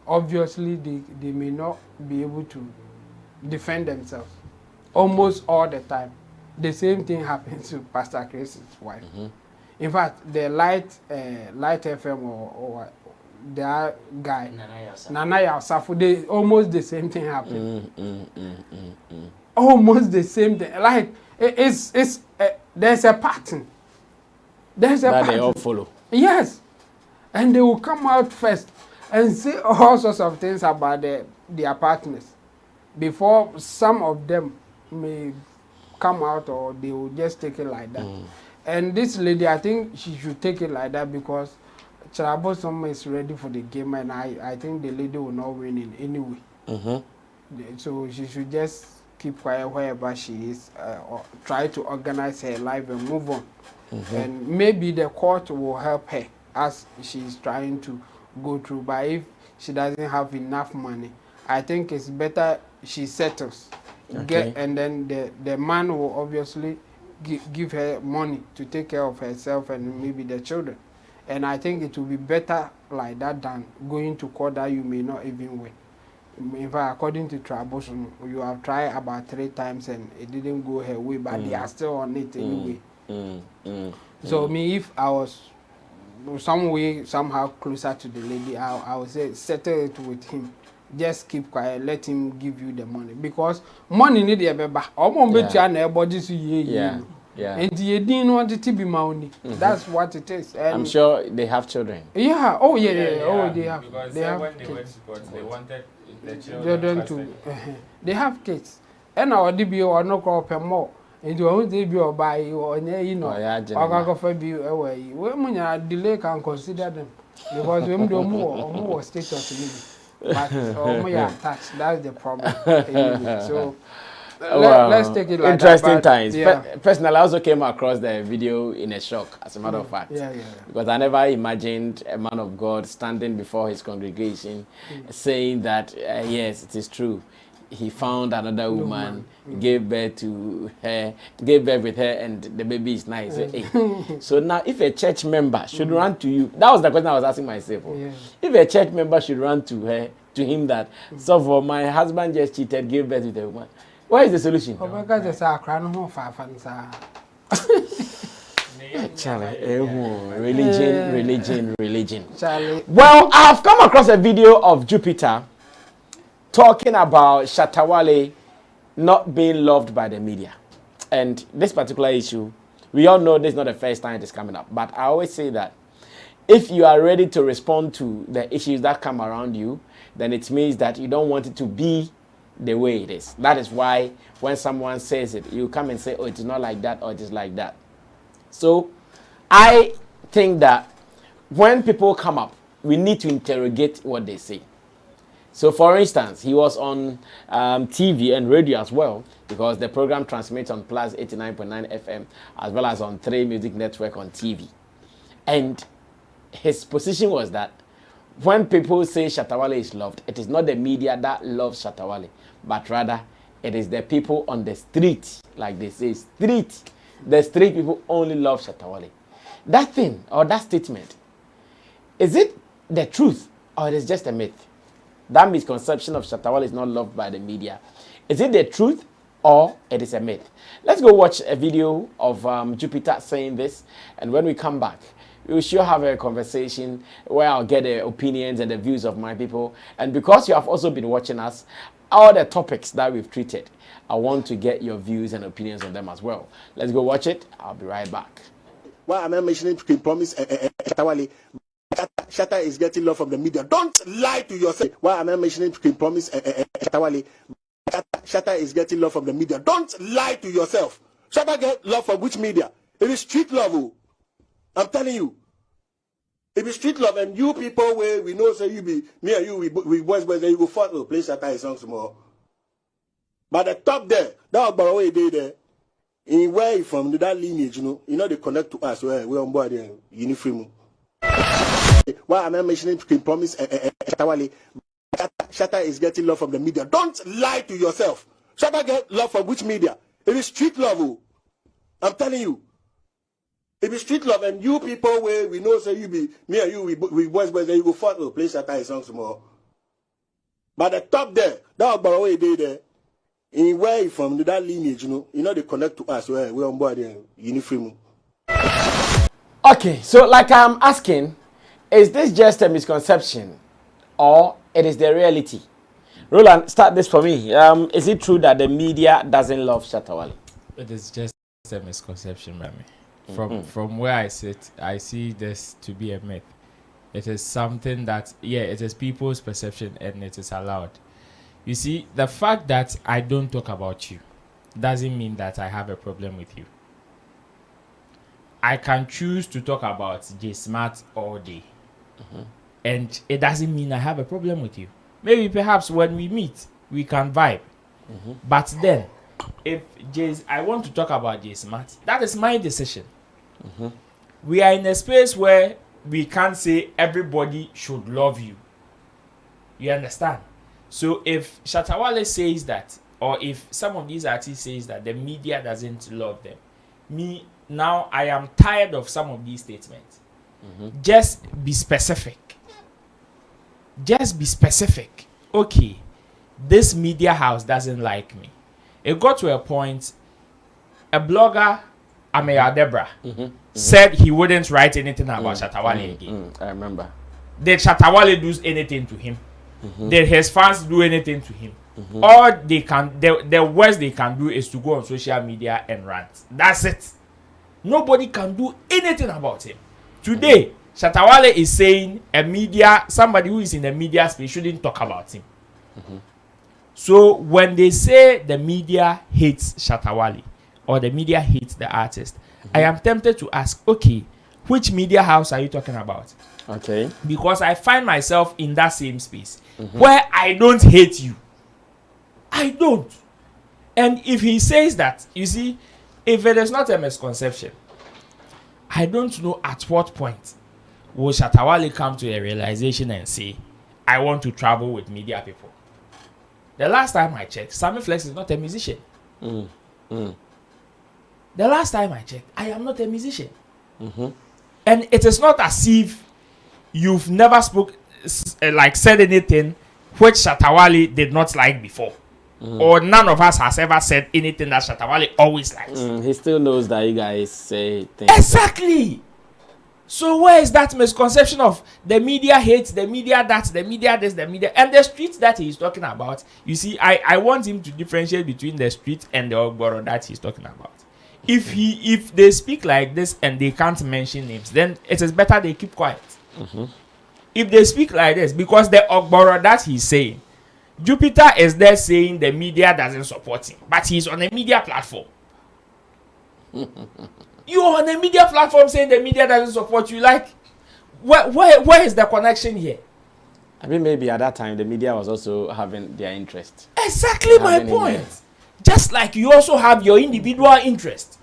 obviously they may not be able to defend themselves. Almost all the time. The same thing happens to Pastor Chris's wife. In fact, the Light FM or the guy, Nana Yasafu, they almost the same thing happened. Almost the same thing. Like it's there's a pattern. There's a pattern. They all follow. Yes, and they will come out first and say all sorts of things about their partners before some of them may come out, or they will just take it like that. And this lady, I think she should take it like that because Abosom is ready for the game, and I think the lady will not win in any way. So she should just keep quiet wherever she is, or try to organize her life and move on. And maybe the court will help her as she's trying to go through. But if she doesn't have enough money, I think it's better she settles. And then the man will obviously give her money to take care of herself and maybe the children. And I think it will be better like that than going to court that you may not even win. In fact, according to Abosom, you have tried about 3 times and it didn't go her way, but they are still on it anyway. So me, if I was some way somehow closer to the lady, I would say settle it with him. Just keep quiet, let him give you the money, because money need a baby. Yeah. And you didn't want it to be money. That's what it is. And I'm sure they have children. Yeah. Oh yeah. Oh, they have. Because They have when they went kids. to court, they wanted the Children children to. They have kids. And our DB or no call per more. And you won't be or buy or you know. Oh, yeah, Or go for you away. When you delay can consider them, because we do more status maybe. But we are attached. That's the problem. So. Let's take it like interesting that, times. yeah. Personally, I also came across the video in a shock, as a matter of fact. Yeah. Because I never imagined a man of God standing before his congregation saying that, yes, it is true. He found another woman, gave birth to her, gave birth with her, and the baby is nice. Hey. So now, if a church member should run to you, that was the question I was asking myself. Yeah. If a church member should run to him that, so for my husband just cheated, gave birth with a woman. What is the solution? Religion. Charlie. Well, I've come across a video of Jupiter talking about Shatta Wale not being loved by the media. And this particular issue, we all know this is not the first time it is coming up. But I always say that if you are ready to respond to the issues that come around you, then it means that you don't want it to be the way it is. That is why when someone says it, you come and say, oh, it is not like that, or it is like that. So I think that when people come up, we need to interrogate what they say. So for instance, he was on TV and radio as well, because the program transmits on Plus 89.9 FM as well as on 3 Music Network on TV. And his position was that when people say Shatta Wale is loved, it is not the media that loves Shatta Wale, but rather it is the people on the street, like they say, street. The street people only love Shatta Wale. That thing or that statement, is it the truth or it is just a myth? That misconception of Shatta Wale is not loved by the media. Is it the truth or it is a myth? Let's go watch a video of Jupiter saying this, and when we come back, we will sure have a conversation where I'll get the opinions and the views of my people. And because you have also been watching us, all the topics that we've treated, I want to get your views and opinions on them as well. Let's go watch it. I'll be right back. Why am I mentioning Promise Shatta Wale? Shatta is getting love from the media. Don't lie to yourself. Why am I mentioning Promise Shatta Wale? Shatta is getting love from the media. Don't lie to yourself. Shatta get love from which media? It is street love. Oh. I'm telling you. It is street love, and you people where we know say you be me and you we boys you go fight to play Shatta songs tomorrow. But the top there, that was way they there. In where from that lineage, you know they connect to us where we're on board in uniform. Why am I mentioning Promise Shatta Wale? Shatta is getting love from the media. Don't lie to yourself. Shatta get love from which media? It is street love. Oh. I'm telling you. It is street love, and you people where we know say you be me and you we boys you go fight to play Shatta songs tomorrow. But the top there, that was way they there. In where from that lineage, you know they connect to us where we're on board in uniform. Okay, so like I'm asking, is this just a misconception or it is the reality? Roland, start this for me. Is it true that the media doesn't love Shatta Wale? It is just a misconception, Mami. From where I sit, I see this to be a myth. It is something that, it is people's perception and it is allowed. You see, the fact that I don't talk about you doesn't mean that I have a problem with you. I can choose to talk about J Smart all day. And it doesn't mean I have a problem with you. Maybe perhaps when we meet, we can vibe. But then, if I want to talk about J Smart, that is my decision. We are in a space where we can't say everybody should love you. You understand? So if Shatta Wale says that, or if some of these artists says that the media doesn't love them, now I am tired of some of these statements. Just be specific. Just be specific. Okay, this media house doesn't like me. It got to a point, a blogger Ameya Debra, said he wouldn't write anything about Shatta Wale again. I remember. Did Shatta Wale do anything to him? Did his fans do anything to him? All they can, the worst they can do is to go on social media and rant. That's it. Nobody can do anything about him. Today, Shatta Wale is saying somebody who is in the media space shouldn't talk about him. So when they say the media hates Shatta Wale or the media hates the artist, I am tempted to ask, okay, which media house are you talking about? Okay. Because I find myself in that same space where I don't hate you. I don't. And if he says that, you see, if it is not a misconception, I don't know at what point will Shatta Wale come to a realization and say, I want to travel with media people. The last time I checked, Sammy Flex is not a musician. The last time I checked, I am not a musician. And it is not as if you've never said anything which Shatta Wale did not like before. Or none of us has ever said anything that Shatta Wale always likes. He still knows that you guys say things. Exactly. So where is that misconception of the media hates, the media that, the media this, the media, and the streets that he's talking about? You see, I want him to differentiate between the street and the Ogboro that he's talking about. If they speak like this and they can't mention names, then it is better they keep quiet. If they speak like this, because the Ogboro that he's saying, Jupiter is there saying the media doesn't support him, but he's on a media platform. You're on a media platform saying the media doesn't support you. Like, where is the connection here? I mean, maybe at that time the media was also having their interest. Exactly my point. Just like you also have your individual interest.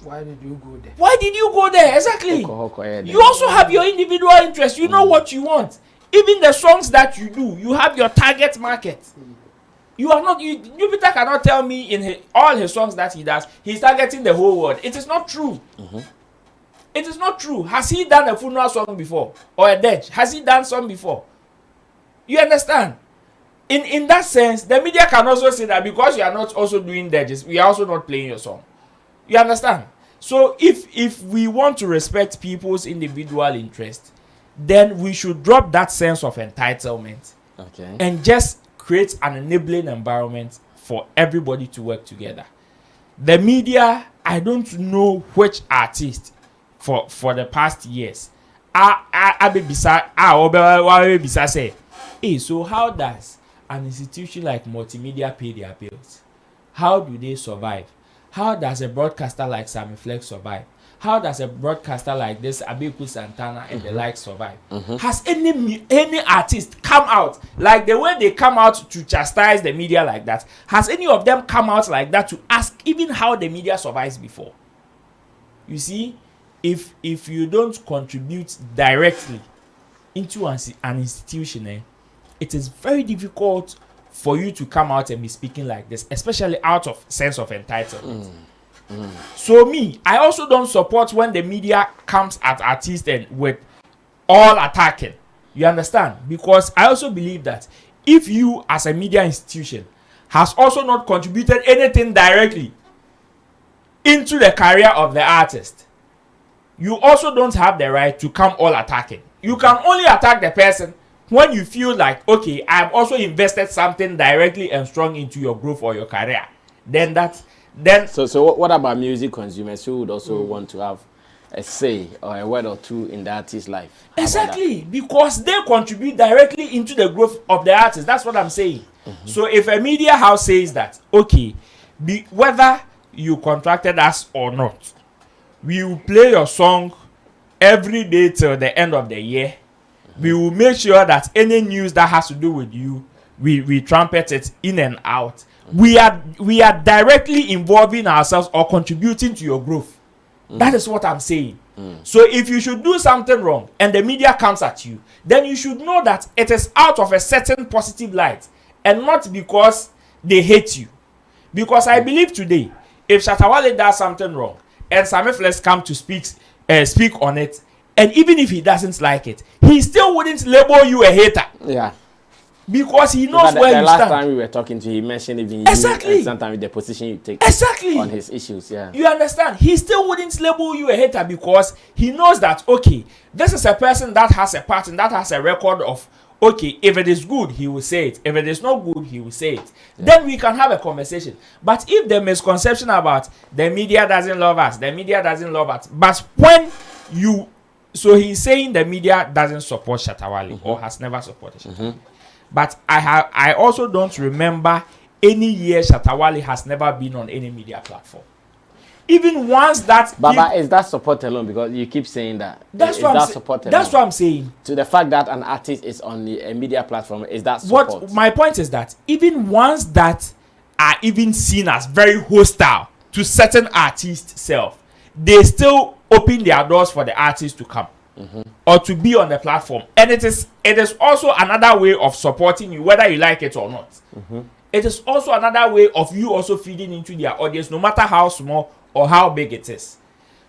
Why did you go there? Why did you go there? Exactly. You also have your individual interest. You know what you want. Even the songs that you do, you have your target market. You are not. Jupiter cannot tell me in all his songs that he does, he's targeting the whole world. It is not true. It is not true. Has he done a funeral song before or a death? Has he done some before? You understand? In that sense, the media can also say that because you are not also doing deaths, we are also not playing your song. You understand? So if we want to respect people's individual interest, then we should drop that sense of entitlement, and just create an enabling environment for everybody to work together. The media, I don't know which artist for the past years, say, hey, so how does an institution like Multimedia pay their bills? How do they survive? How does a broadcaster like Sammy Flex survive? How does a broadcaster like this Abeku Santana and the like survive? Has any artist come out like the way they come out to chastise the media like that? Has any of them come out like that to ask even how the media survives before? You see, if you don't contribute directly into an institution, it is very difficult for you to come out and be speaking like this, especially out of sense of entitlement. So me, I also don't support when the media comes at artists and with all attacking. You understand? Because I also believe that if you as a media institution has also not contributed anything directly into the career of the artist, you also don't have the right to come all attacking. You can only attack the person when you feel like, okay, I've also invested something directly and strong into your growth or your career. So what about music consumers who would also want to have a say or a word or two in the artist's life? Exactly, because they contribute directly into the growth of the artist. That's what I'm saying. So if a media house says that, okay, whether you contracted us or not, we will play your song every day till the end of the year. We will make sure that any news that has to do with you, we trumpet it in and out. We are directly involving ourselves or contributing to your growth. That is what I'm saying. So if you should do something wrong and the media comes at you, then you should know that it is out of a certain positive light and not because they hate you. Because I believe today, if Shatta Wale does something wrong and Sammy Flex come to speak on it, and even if he doesn't like it, he still wouldn't label you a hater. Yeah. because he knows the, where the you last stand. time we were talking to him, he mentioned even Exactly. you and sometimes the position you take Exactly. on his issues. Yeah. You understand? He still wouldn't label you a hater because he knows that, okay, this is a person that has a pattern, that has a record of, okay, if it is good, he will say it. If it is not good, he will say it. Yeah. Then we can have a conversation. But if the misconception about the media doesn't love us, the media doesn't love us, but when you, so he's saying the media doesn't support Shatta Wale or has never supported Shatta Wale. But I also don't remember any year Shatta Wale has never been on any media platform. Even once that. But is that support alone? Because you keep saying that. That's what I'm saying. To the fact that an artist is on a media platform, is that support? What my point is that even ones that are even seen as very hostile to certain artists' self, they still open their doors for the artist to come or to be on the platform. And it is also another way of supporting you, whether you like it or not. It is also another way of you also feeding into their audience, no matter how small or how big it is.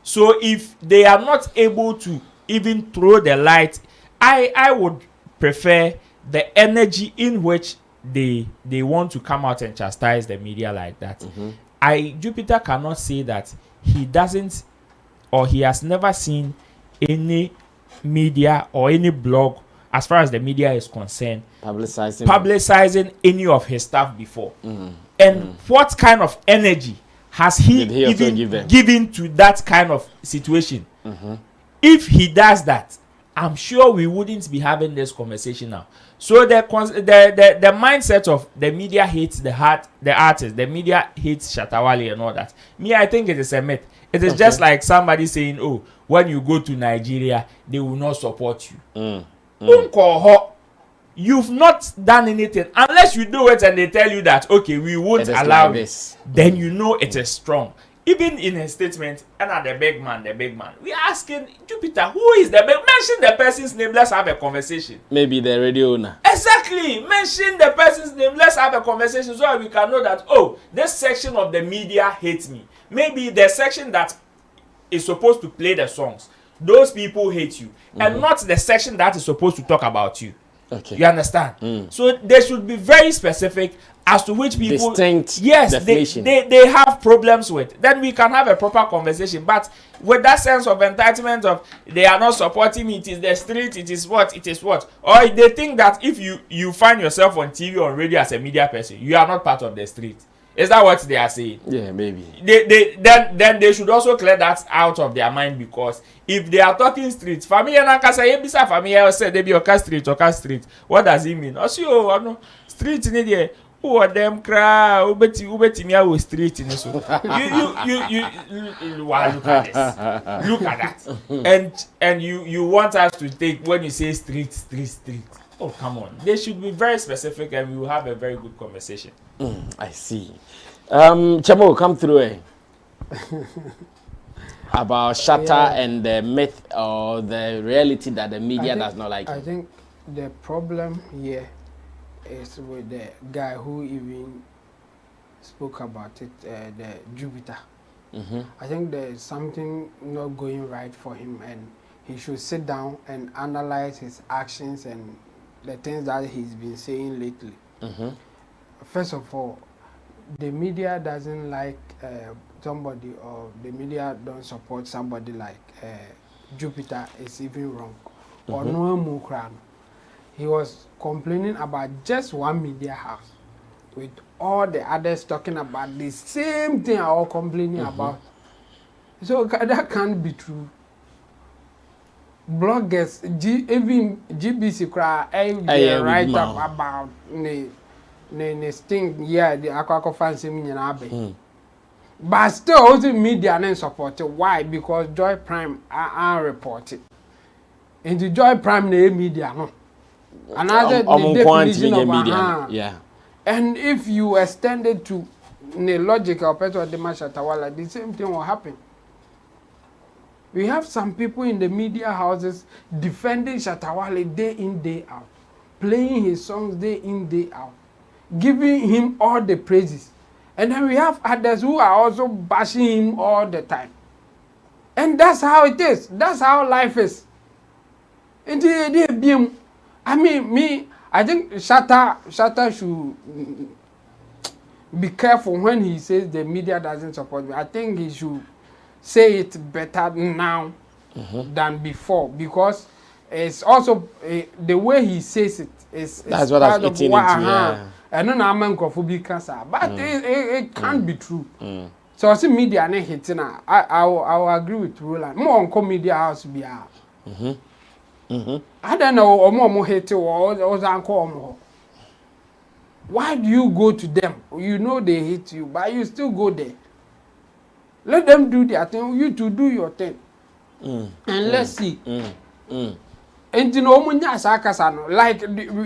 So if they are not able to even throw the light, I would prefer the energy in which they want to come out and chastise the media like that. Jupiter cannot say that he doesn't, or he has never seen any media or any blog, as far as the media is concerned, publicizing any of his stuff before. And what kind of energy has he even given to that kind of situation? If he does that, I'm sure we wouldn't be having this conversation now. So the mindset of the media hates the artist, the media hates Shatta Wale and all that. Me, I think it is a myth. It is just like somebody saying, oh, when you go to Nigeria, they will not support you. You've not done anything unless you do it and they tell you that, okay, we won't allow this. Then you know it is strong. Even in a statement, and the big man, we are asking Jupiter, who is the big? Mention the person's name. Let's have a conversation. Maybe the radio owner. Exactly. Mention the person's name. Let's have a conversation so that we can know that, oh, this section of the media hates me. Maybe the section that is supposed to play the songs, those people hate you, and not the section that is supposed to talk about you. Okay. You understand? So they should be very specific as to which people they have problems with. Then we can have a proper conversation. But with that sense of entitlement of they are not supporting me, it is the street, it is what. Or they think that if you find yourself on TV or radio as a media person, you are not part of the street. Is that what they are saying? Yeah, maybe. Then they should also clear that out of their mind, because if they are talking street, family and family say they be street. What does it mean? Also, no street in there. Who are them cry? Ubeti me street in so. You look at this. Look at that. And you want us to take when you say street. Oh, come on. They should be very specific and we will have a very good conversation. I see. Chamo, come through. About Shatta and the myth or the reality that the media does not like. I think the problem here is with the guy who even spoke about it, the Jupiter. I think there is something not going right for him, and he should sit down and analyze his actions and the things that he's been saying lately. First of all, the media doesn't like somebody, or the media don't support somebody like Jupiter is even wrong. Or no Mukran. He was complaining about just one media house, with all the others talking about the same thing, all complaining about. So that can't be true. Bloggers, even GBC cry, write up about the sting, yeah, the aqua fancy me. But still, also media and support it. Why? Because Joy Prime are reported. And the Joy Prime the media, no. Another definition of media. Yeah. And if you extend it to the logical person of the Shatta Wale, the same thing will happen. We have some people in the media houses defending Shatta Wale day in, day out, playing his songs day in, day out, giving him all the praises. And then we have others who are also bashing him all the time. And that's how it is. That's how life is. I mean, I think Shatta should be careful when he says the media doesn't support me. I think he should say it better now than before, because it's also the way he says it is that's what I've eaten into. And no man could cancer, but it can't be true. So I see media ne hitting. I will agree with Roland. More on media house be out. I don't know or more hate or uncle. Why do you go to them? You know they hate you, but you still go there. Let them do their thing. You to do your thing, and let's see. And you know, like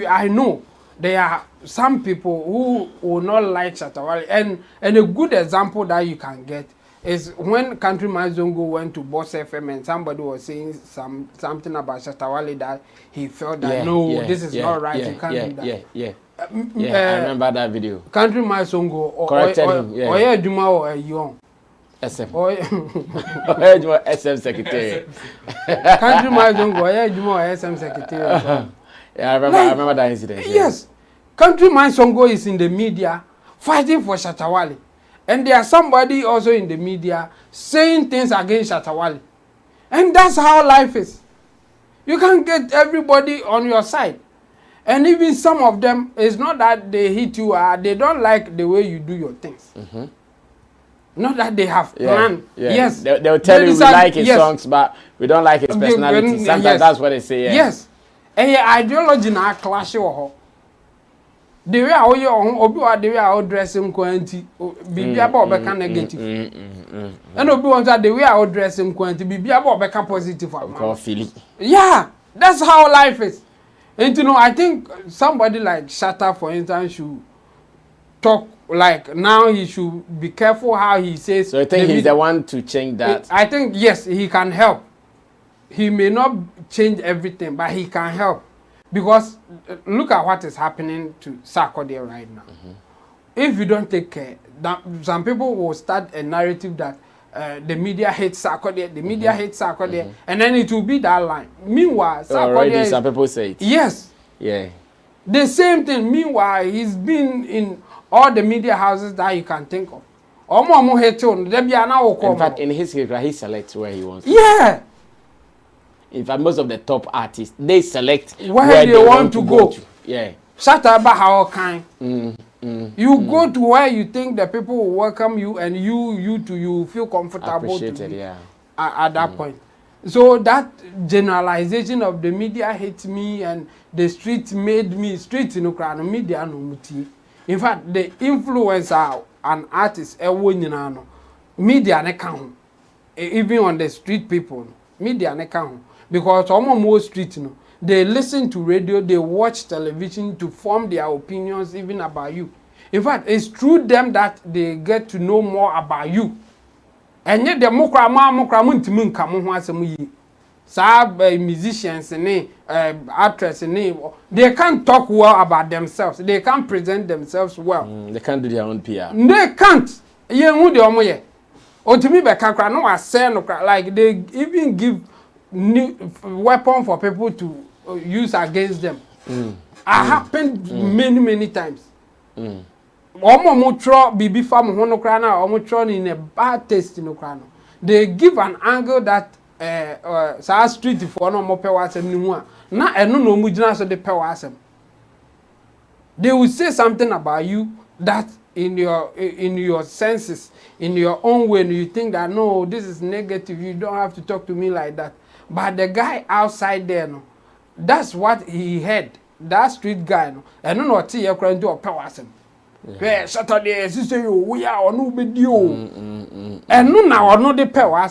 I know there are some people who will not like Shatta Wale, and a good example that you can get is when Country Zongo went to Boss FM and somebody was saying something about Shatta Wale that he felt that this is not right. You can't do that. I remember that video. Country Zongo corrected him. Or Juma or Young. SM. SM secretary. Country Zongo or Juma or SM secretary. Yeah, I remember that incident. Yes. Country Zongo is in the media fighting for Shatta Wale. And there's somebody also in the media saying things against Shatta Wale. And that's how life is. You can't get everybody on your side. And even some of them, it's not that they hit you, they don't like the way you do your things. Not that they have planned. Yes. They'll tell you we like his songs, but we don't like his personality. Sometimes that's what they say. Yes. And your ideology now clash with the way how you on the way how dressing quantity be about become negative. And obi wants the way how dressing quantity be about become positive. Yeah, that's how life is. And you know, I think somebody like Shatta, for instance, should talk like now. He should be careful how he says. So I think he's the one to change that. I think yes, he can help. He may not change everything, but he can help. Because look at what is happening to Sarkodie right now. If you don't take care, some people will start a narrative that the media hates Sarkodie, the media hates Sarkodie, and then it will be that line. Meanwhile, Sarkodie already some people say it. Yes. Yeah. The same thing. Meanwhile, he's been in all the media houses that you can think of. In fact, in his case, he selects where he wants to. Yeah. In fact, most of the top artists, they select where they want to go. Yeah. Shatta how kind. You go to where you think the people will welcome you, and you feel comfortable to at that point. So that generalization of the media hates me and the street made me street in Ukraine media no muti. In fact, the influencer and artist media ne count. Even on the street people, media ne count. Because almost more street, they listen to radio, they watch television to form their opinions even about you. In fact, it's through them that they get to know more about you. And yet the musicians actresses they can't talk well about themselves. They can't present themselves well. They can't do their own PR. They can't. Like they even give new weapon for people to use against them. Happened many times. Bibi farm in a bad taste in Ukraine. They give an angle that street for no more power anymore. Now I no mujina so the power. They will say something about you that in your senses, in your own way, you think that no, this is negative. You don't have to talk to me like that. But the guy outside there, no, that's what he had. That street guy, no, I don't know what he according to a power. Saturday, sister, we are on no video. And no now, no the power.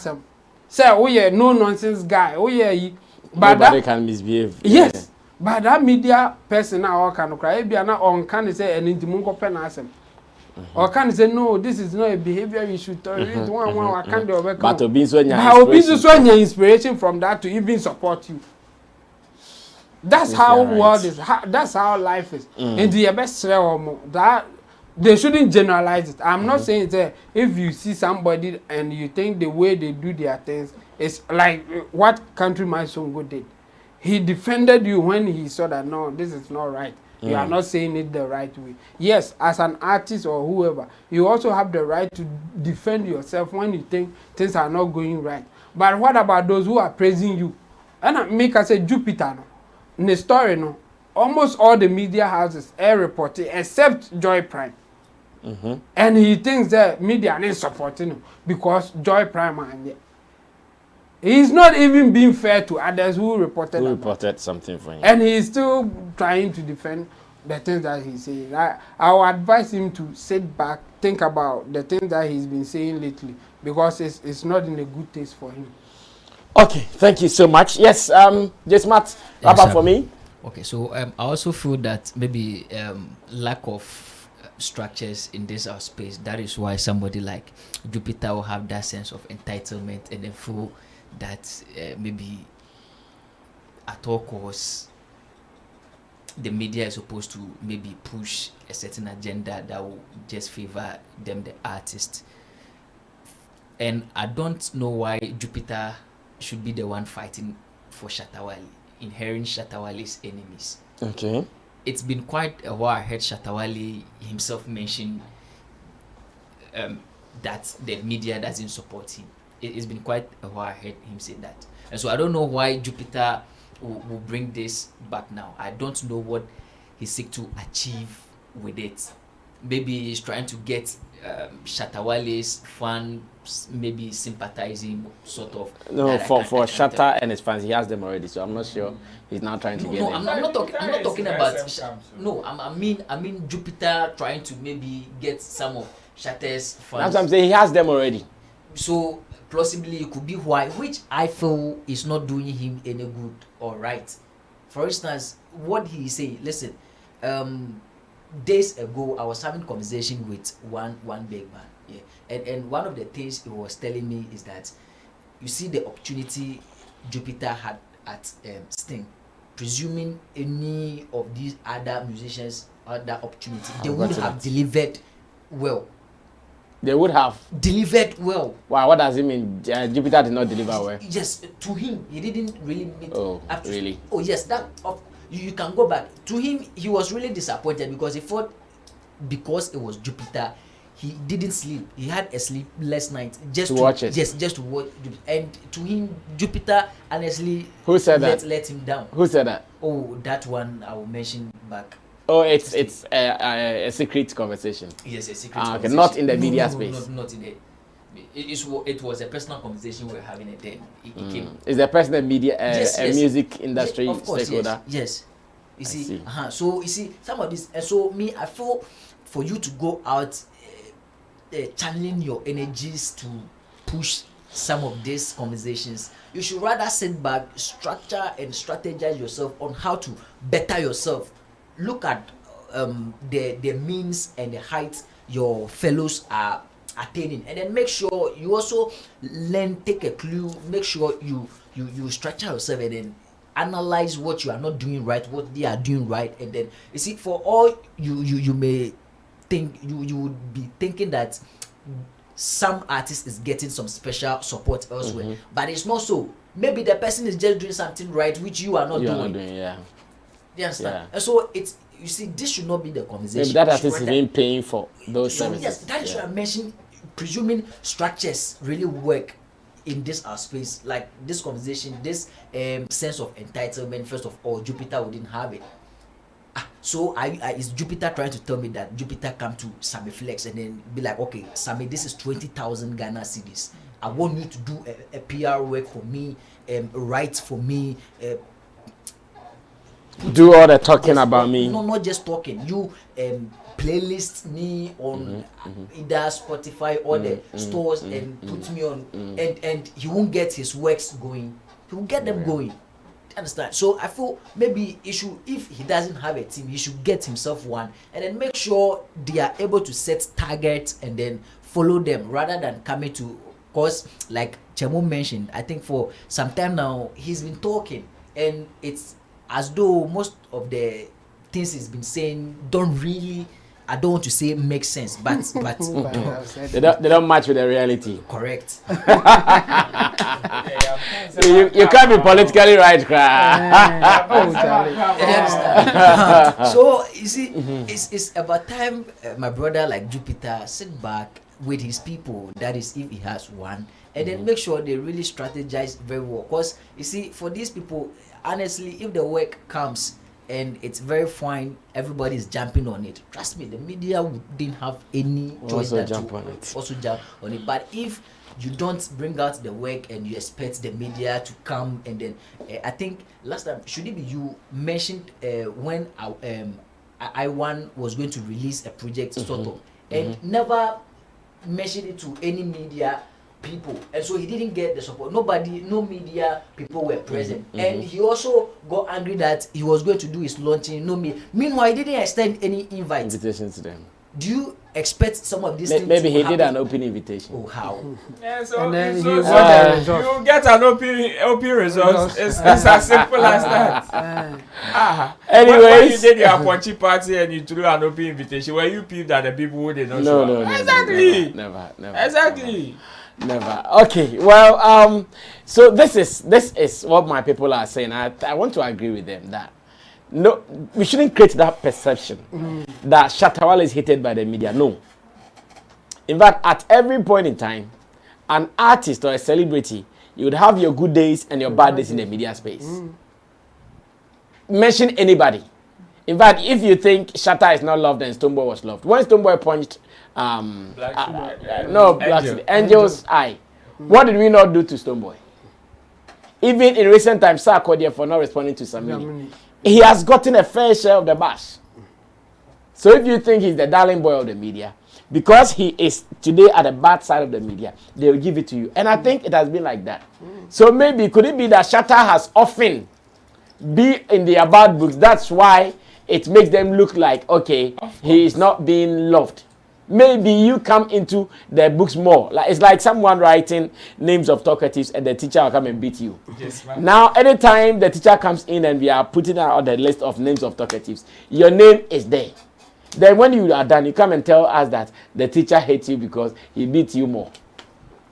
Say, oh yeah, no nonsense guy. Oh yeah, but nobody can misbehave. Yes, but that media person now can cry. Be not on can say an intimungo penasem. Or can say no, this is not a behavior you should tolerate. One can't do it. But to be so inspiration from that to even support you. That's how world is. That's how life is. And the best that they shouldn't generalize it. I'm not saying that if you see somebody and you think the way they do their things is like what Country Zongo did. He defended you when he saw that no, this is not right. You are not saying it the right way. Yes, as an artist or whoever, you also have the right to defend yourself when you think things are not going right. But what about those who are praising you? And I make us say Jupiter no. In the story no, almost all the media houses are reporting except Joy Prime. And he thinks that media is supporting him because Joy Prime and he's not even being fair to others who reported something for him. And he's still trying to defend the things that he's saying. I would advise him to sit back, think about the things that he's been saying lately, because it's not in a good taste for him. Okay, thank you so much. Yes, just Matt, wrap up for me. Okay, so I also feel that maybe lack of structures in this our space, that is why somebody like Jupiter will have that sense of entitlement and then feel that maybe at all costs the media is supposed to maybe push a certain agenda that will just favor them, the artist. And I don't know why Jupiter should be the one fighting for Shatta Wale, inheriting Shatta Wale's enemies. Okay. It's been quite a while I heard Shatta Wale himself mention that the media doesn't support him. It's been quite a while I heard him say that. And so I don't know why Jupiter will bring this back now. I don't know what he seeks to achieve with it. Maybe he's trying to get Shatta Wale's fans maybe sympathizing sort of. No, for Shatta and his fans, he has them already, so I'm not sure he's now trying to get them. I'm not talking about no, I mean Jupiter trying to maybe get some of Shatta's fans. That's what I'm saying, he has them already. So possibly it could be why, which I feel is not doing him any good or right. For instance, what he say, listen, days ago I was having conversation with one big man, yeah, and one of the things he was telling me is that you see the opportunity Jupiter had at Sting, presuming any of these other musicians had that opportunity, they would have delivered well. They would have delivered well. Wow, what does it mean? Jupiter did not deliver well. Yes, to him, he didn't really meet. Oh, really? Oh, yes, that you can go back to him. He was really disappointed because he thought because it was Jupiter, he didn't sleep. He had a sleepless night just to watch it. Just to watch. And to him, Jupiter honestly, who said that? Let him down. Who said that? Oh, that one I will mention back. Oh, it's a secret conversation. Yes, a secret okay, conversation. Not in the media space. Not in the. It was a personal conversation we were having, and then it came. Is the person a media music industry of course, stakeholder? Yes. You see. So you see some of this, and so me, I feel for you to go out, channeling your energies to push some of these conversations, you should rather sit back, structure and strategize yourself on how to better yourself. Look at the means and the height your fellows are attaining, and then make sure you also take a clue, make sure you structure yourself and then analyze what you are not doing right, what they are doing right, and then you see, for all you may think, you would be thinking that some artist is getting some special support elsewhere, but it's not so. Maybe the person is just doing something right which you are not doing. Yeah. You understand? Yeah. And so it's, you see, this should not be the conversation. Maybe that artist is being paying for those services. Yes, that is what I mentioned. Presuming structures really work in this space, like this conversation, this sense of entitlement. First of all, Jupiter wouldn't have it. So is Jupiter trying to tell me that Jupiter come to Sammy Flex and then be like, okay, Sammy, this is 20,000 Ghana cedis. I want you to do a PR work for me, write for me. Do all the talking about me. No, not just talking. You playlist me on either Spotify or the stores and put me on, and he won't get his works going. He will get them going. Understand? So I feel maybe if he doesn't have a team, he should get himself one, and then make sure they are able to set targets and then follow them rather than coming to. Cause like Chemo mentioned, I think for some time now he's been talking, and it's as though most of the things he's been saying don't really I don't want to say make sense, but they don't match with the reality. Correct. You can't be politically right, So you see, it's about time my brother like Jupiter sit back with his people, that is if he has one, and then make sure they really strategize very well. Because you see, for these people, honestly, if the work comes and it's very fine, everybody is jumping on it. Trust me, the media didn't have any choice also jump on it. But if you don't bring out the work and you expect the media to come, and then I think last time, should it be you mentioned when I1 was going to release a project sort of, and never mentioned it to any media people, and so he didn't get the support. No media people were present, and he also got angry that he was going to do his launching. Meanwhile, he didn't extend any invitation to them. Do you expect some of these things maybe to he happen? did an open invitation? Oh, how? Yeah, so, And then so, you so got the result. you get an open result. It's as simple as that. Anyways, when you did your Aponchi party and you threw an open invitation, were you peeved that the people who did not show up? No, exactly. Never. Exactly. Never. Okay. Well, so this is what my people are saying. I want to agree with them that no, we shouldn't create that perception that Shatta Wale is hated by the media. No. In fact, at every point in time, an artist or a celebrity, you would have your good days and your bad days in the media space. Mention anybody. In fact, if you think Shatta is not loved, then Stonebwoy was loved. When Stonebwoy punched Angel's eye, what did we not do to Stonebwoy? Even in recent times, Sarkodie for not responding to Sammy. He has gotten a fair share of the bash. So if you think he's the darling boy of the media, because he is today at the bad side of the media, they will give it to you. And I think it has been like that. So maybe, could it be that Shatta has often been in their bad books? That's why it makes them look like, okay, he is not being loved. Maybe you come into the books more. Like it's like someone writing names of talkatives and the teacher will come and beat you. Yes, now, anytime the teacher comes in and we are putting out the list of names of talkatives, your name is there. Then when you are done, you come and tell us that the teacher hates you because he beat you more.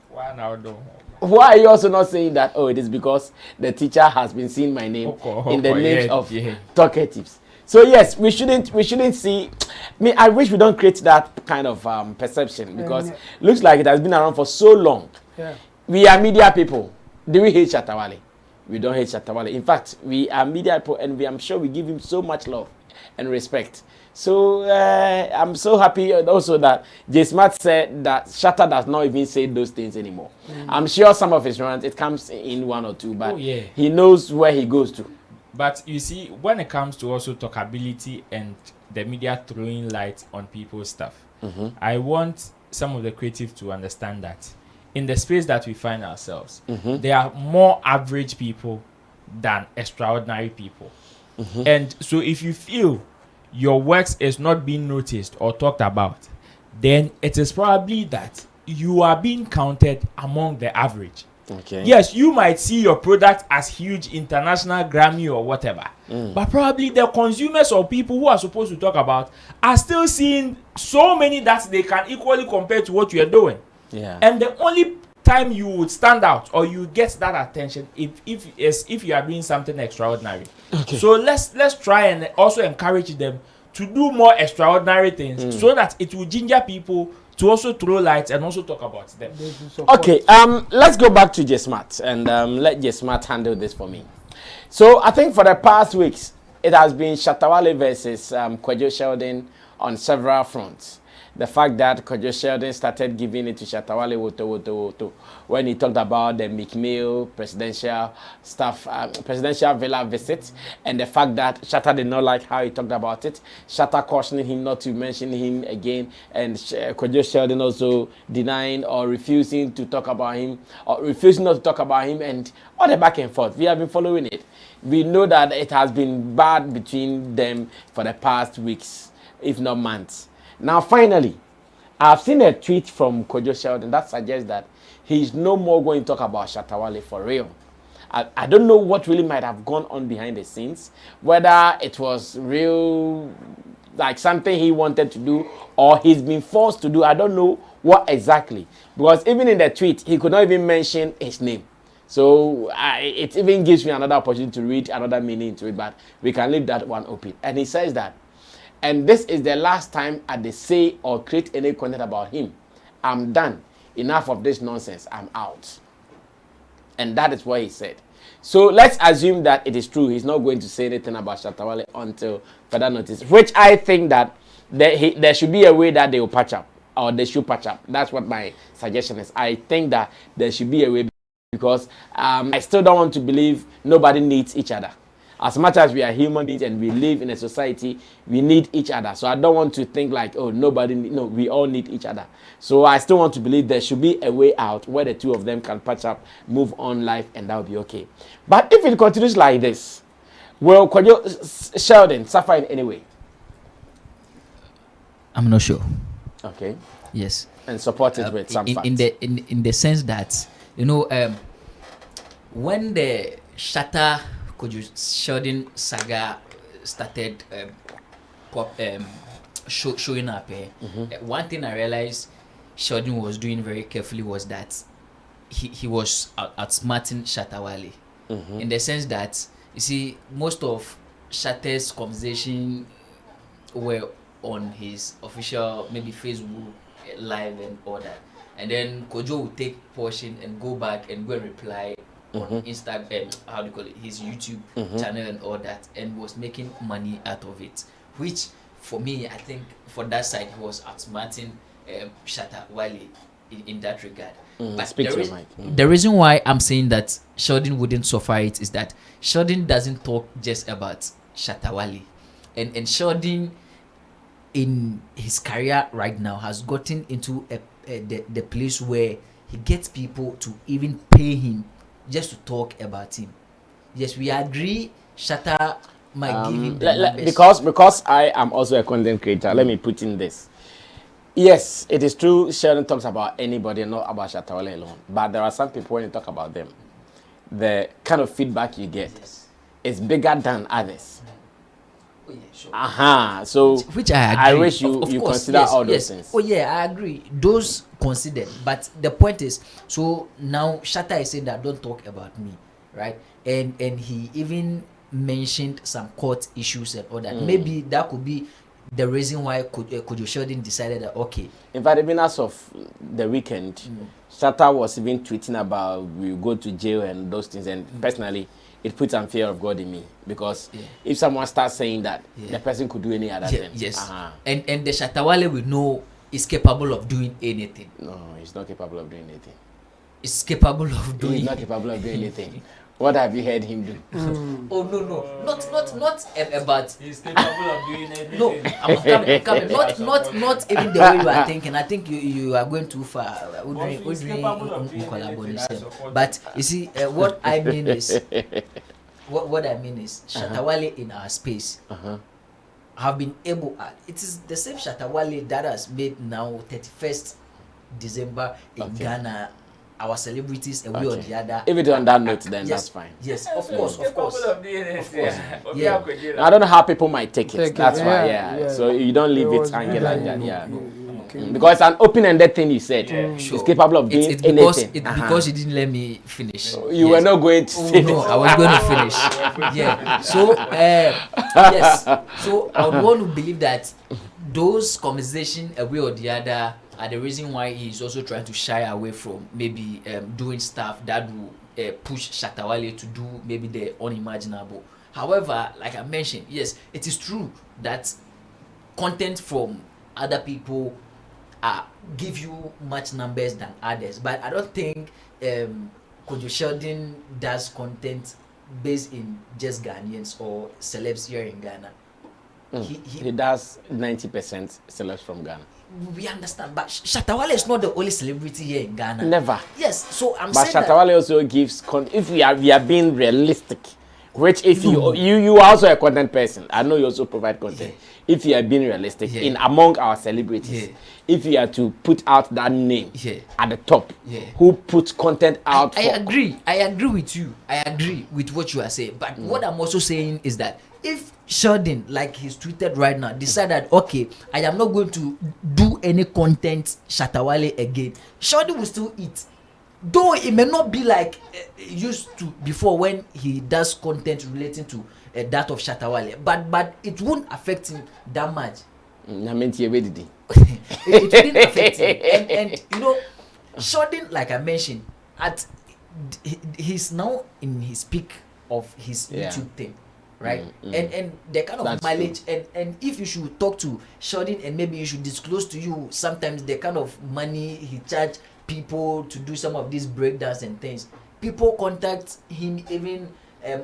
Why now though? Why are you also not saying that, oh, it is because the teacher has been seeing my name in the names of talkatives? So yes, we shouldn't see. I wish we don't create that kind of perception, because it looks like it has been around for so long. Yeah. We are media people. Do we hate Shatta Wale? We don't hate Shatta Wale. In fact, we are media people, and I'm sure we give him so much love and respect. So I'm so happy also that J Smart said that Shatta does not even say those things anymore. I'm sure some of his runs, it comes in one or two, but he knows where he goes to. But you see, when it comes to also talkability and the media throwing light on people's stuff, I want some of the creative to understand that in the space that we find ourselves, there are more average people than extraordinary people. And so if you feel your works is not being noticed or talked about, then it is probably that you are being counted among the average. Okay. Yes, you might see your product as huge international Grammy or whatever, but probably the consumers or people who are supposed to talk about are still seeing so many that they can equally compare to what you are doing. Yeah. And the only time you would stand out or you get that attention if you are doing something extraordinary. Okay. So let's try and also encourage them to do more extraordinary things so that it will ginger people to also throw lights and also talk about them. Okay, let's go back to J Smart and let J Smart handle this for me. So I think for the past weeks, it has been Shatta Wale versus Sheldon on several fronts. The fact that Sheldon started giving it to Shatta Wale woto when he talked about the McMill presidential stuff, presidential villa visit, and the fact that Shatta did not like how he talked about it. Shatta cautioning him not to mention him again, and Sheldon also denying or refusing to talk about him, or refusing not to talk about him, and all the back and forth. We have been following it. We know that it has been bad between them for the past weeks, if not months. Now, finally, I've seen a tweet from Sheldon that suggests that he's no more going to talk about Shatta Wale for real. I don't know what really might have gone on behind the scenes, whether it was real like something he wanted to do or he's been forced to do. I don't know what exactly, because even in the tweet he could not even mention his name. So it even gives me another opportunity to read another meaning to it, but we can leave that one open. And he says that, and this is the last time I say or create any content about him. I'm done. Enough of this nonsense. I'm out. And that is what he said. So let's assume that it is true. He's not going to say anything about Shatta Wale until further notice, which I think that there should be a way that they will patch up, or they should patch up. That's what my suggestion is. I think that there should be a way, because I still don't want to believe nobody needs each other. As much as we are human beings and we live in a society, we need each other. So I don't want to think like, oh, no, we all need each other. So I still want to believe there should be a way out where the two of them can patch up, move on life, and that will be okay. But if it continues like this, will Sheldon suffer in any way? I'm not sure. Okay. Yes. And support it with some facts. In the sense that, when the Shatta Sheldon saga started showing up, one thing I realized Sheldon was doing very carefully was that he was outsmarting Shatta Wale, in the sense that, you see, most of Shatta's conversation were on his official maybe Facebook live and all that, and then Kojo would take portion and go back and go and reply on Instagram, how do you call it, his YouTube channel and all that, and was making money out of it, which for me, I think for that side he was outsmarting Shatta Wale in that regard. But the reason why I'm saying that Sheldon wouldn't suffer it is that Sheldon doesn't talk just about Shatta Wale, and Sheldon in his career right now has gotten into the place where he gets people to even pay him just to talk about him. Yes, we agree Shatta might give him the numbers. Because I am also a content creator, let me put in this. Yes, it is true Sheldon talks about anybody, not about Shatta Wale alone. But there are some people, when you talk about them, the kind of feedback you get is bigger than others. Oh, yeah, sure. So which I agree. I wish you consider all those things. Oh yeah, I agree. Those considered. But the point is, so now Shatta is saying that don't talk about me, right? And he even mentioned some court issues and all that. Maybe that could be the reason why Kojo Sheldon decided that, okay. In fact, even as of the weekend, Shatta was even tweeting about we go to jail and those things. And personally, it puts some fear of God in me, because if someone starts saying that, the person could do any other thing. Yes. And the Shatta Wale we know is capable of doing anything. No, he's not capable of doing anything. He's capable of doing. He's not capable of doing anything. What have you heard him do? Oh no, not about. He's capable of doing anything. No, I'm coming. Not even the way you are thinking. I think you are going too far. But you see, what I mean is, what I mean is, Shatta Wale in our space have been able. It is the same Shatta Wale that has made now 31st December in Ghana. Our celebrities and we or the other. If it's on that note, then that's fine. Yes, of course. Yeah. I don't know how people might take it. That's why, So you don't leave it hanging like that, Because it's an open-ended thing you said. It's capable of doing anything. Because you didn't let me finish. You were not going to say No, I was going to finish. So, yes. So I would want to believe that those conversations, a way or the other, are the reason why he's also trying to shy away from maybe doing stuff that will push Shatta Wale to do maybe the unimaginable. However, like I mentioned, yes, it is true that content from other people give you much numbers than others, but I don't think Kojo Sheldon does content based in just Ghanaians or celebs here in Ghana. He does 90% celebs from Ghana. We understand, but Shatta Wale is not the only celebrity here in Ghana. Never. Yes, so I'm but saying Shatta Wale also gives if we are being realistic, which if you are also a content person, I know you also provide content. If you are being realistic in among our celebrities, if you are to put out that name at the top, who puts content out? I agree with you. I agree with what you are saying. But what I'm also saying is that if Sheldon, like he's tweeted right now, decided, okay, I am not going to do any content Shatta Wale again, Sheldon will still eat. Though it may not be like it used to before when he does content relating to that of Shatta Wale, but it won't affect him that much. It wouldn't affect him. And you know, Sheldon, like I mentioned, he's now in his peak of his YouTube thing, right? And the kind of mileage and if you should talk to Sheldon and maybe you should disclose to you sometimes the kind of money he charge people to do some of these breakdowns and things, people contact him even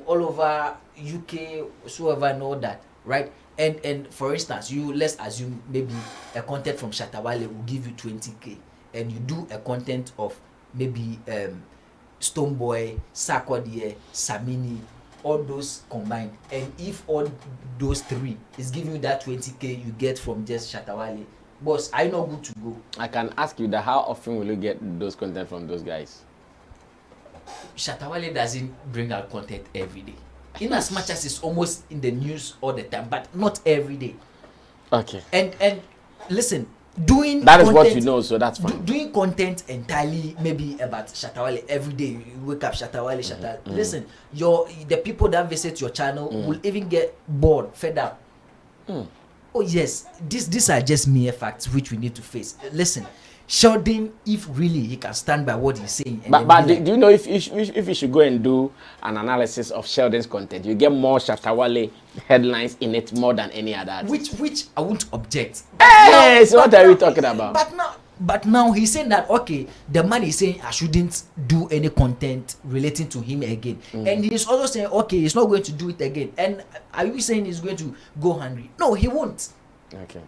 all over UK, whatsoever and all that, right? And for instance, let's assume maybe a content from Shatta Wale will give you 20k, and you do a content of maybe Stoneboy, Sarkodie, Sammy, all those combined, and if all those three is giving you that 20k you get from just Shatta Wale, boss, are you not good to go? I can ask you that how often will you get those content from those guys? Shatta Wale doesn't bring out content every day, in as much as it's almost in the news all the time, but not every day. Okay. And listen, doing that is content, what you know, so that's fine. Doing content entirely maybe about Shatta Wale every day, you wake up Shatta Wale, listen, the people that visit your channel will even get bored, fed up. Oh yes, these are just mere facts which we need to face. Listen, Sheldon, if really he can stand by what he's saying. But do you know if you should go and do an analysis of Sheldon's content, you get more Shatta Wale headlines in it more than any other. Which I won't object. Hey, so what are we talking about? But now he's saying that, okay, the man is saying I shouldn't do any content relating to him again. And he's also saying, okay, he's not going to do it again. And are you saying he's going to go hungry? No, he won't. Okay.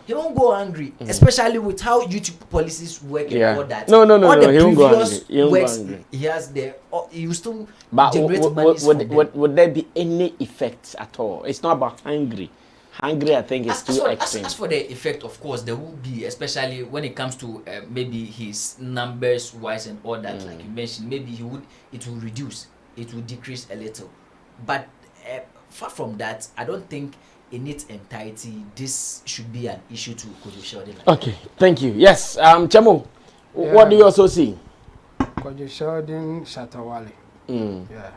He won't go hungry, especially with how YouTube policies work and all that. No, he won't go hungry. He won't go hungry. He has he will still generate money. Would there be any effects at all? It's not about hungry. Hungry, I think, is too extreme. As for the effect, of course, there will be, especially when it comes to maybe his numbers wise and all that, like you mentioned. Maybe it will reduce, it will decrease a little. But far from that, I don't think in its entirety this should be an issue to Kojo Sheldon. Okay, thank you. Yes, Chamo, what do you also see? Kojo Sheldon, Shatta Wale. Yeah.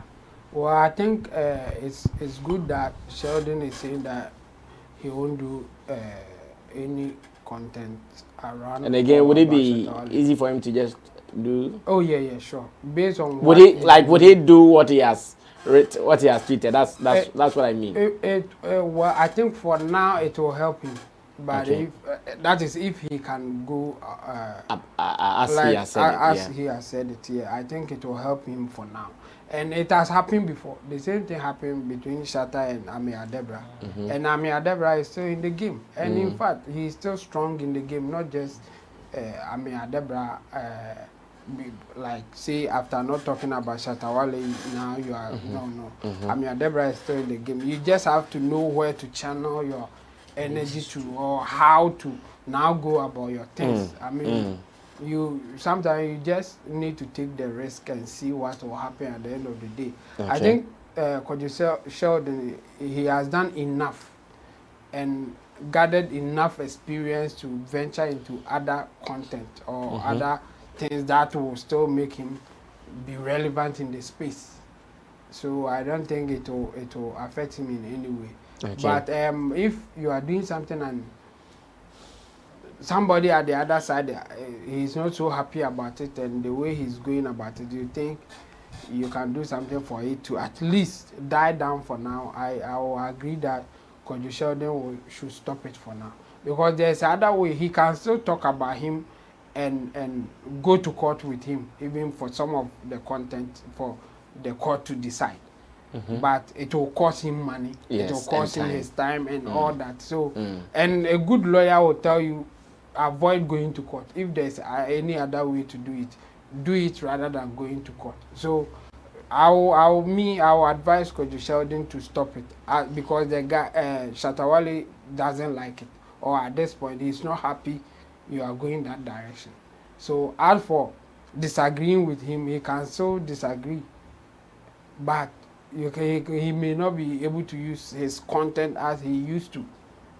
Well, I think it's good that Sheldon is saying that he won't do any content around. And again, would it be easy for him to just do? Oh yeah, sure. Based on would he do what he has tweeted? That's what I mean. Well, I think for now it will help him, but if that is if he can go as he has said it. Yeah, I think it will help him for now. And it has happened before. The same thing happened between Shatta and Ami Adebra. And Ami Adebra is still in the game. And in fact, he's still strong in the game, not just Ami Adebra. Like, say, after not talking about Shatta Wale, now you are, no. Ami Adebra is still in the game. You just have to know where to channel your energy to, or how to now go about your things. I mean, sometimes you just need to take the risk and see what will happen at the end of the day. I think Kojo Sheldon, he has done enough and gathered enough experience to venture into other content or other things that will still make him be relevant in the space. So I don't think it will affect him in any way. But if you are doing something and somebody at the other side, he's not so happy about it, and the way he's going about it, do you think you can do something for it to at least die down for now? I will agree that Kojo Sheldon should stop it for now, because there's another way he can still talk about him and go to court with him, even for some of the content for the court to decide. But it will cost him money, it will cost him his time and all that. So and a good lawyer will tell you, avoid going to court. If there's any other way to do it rather than going to court. So I will advise Kojo Sheldon to stop it, because the guy Shatta Wale doesn't like it, or at this point he's not happy you are going that direction. So as for disagreeing with him, he can still disagree, but he may not be able to use his content as he used to,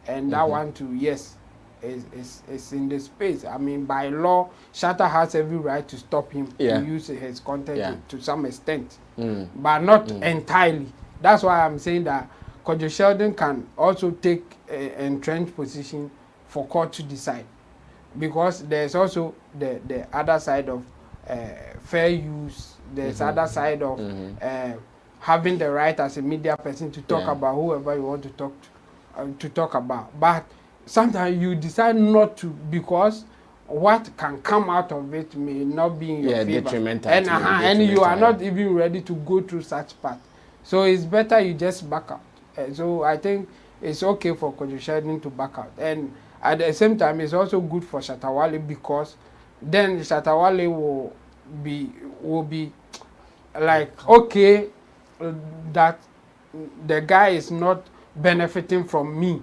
and that one too, yes, is in the space. I mean, by law, Shatta has every right to stop him to use his content to some extent, but not entirely. That's why I'm saying that Kojo Sheldon can also take an entrenched position for court to decide, because there's also the other side of fair use. There's other side of having the right as a media person to talk about whoever you want to talk about. But sometimes you decide not to, because what can come out of it may not be in your favor, and you are not even ready to go through such path. So it's better you just back out. So I think it's okay for Kojo Sheldon to back out, and at the same time it's also good for Shatta Wale, because then Shatta Wale will be like, okay, that the guy is not benefiting from me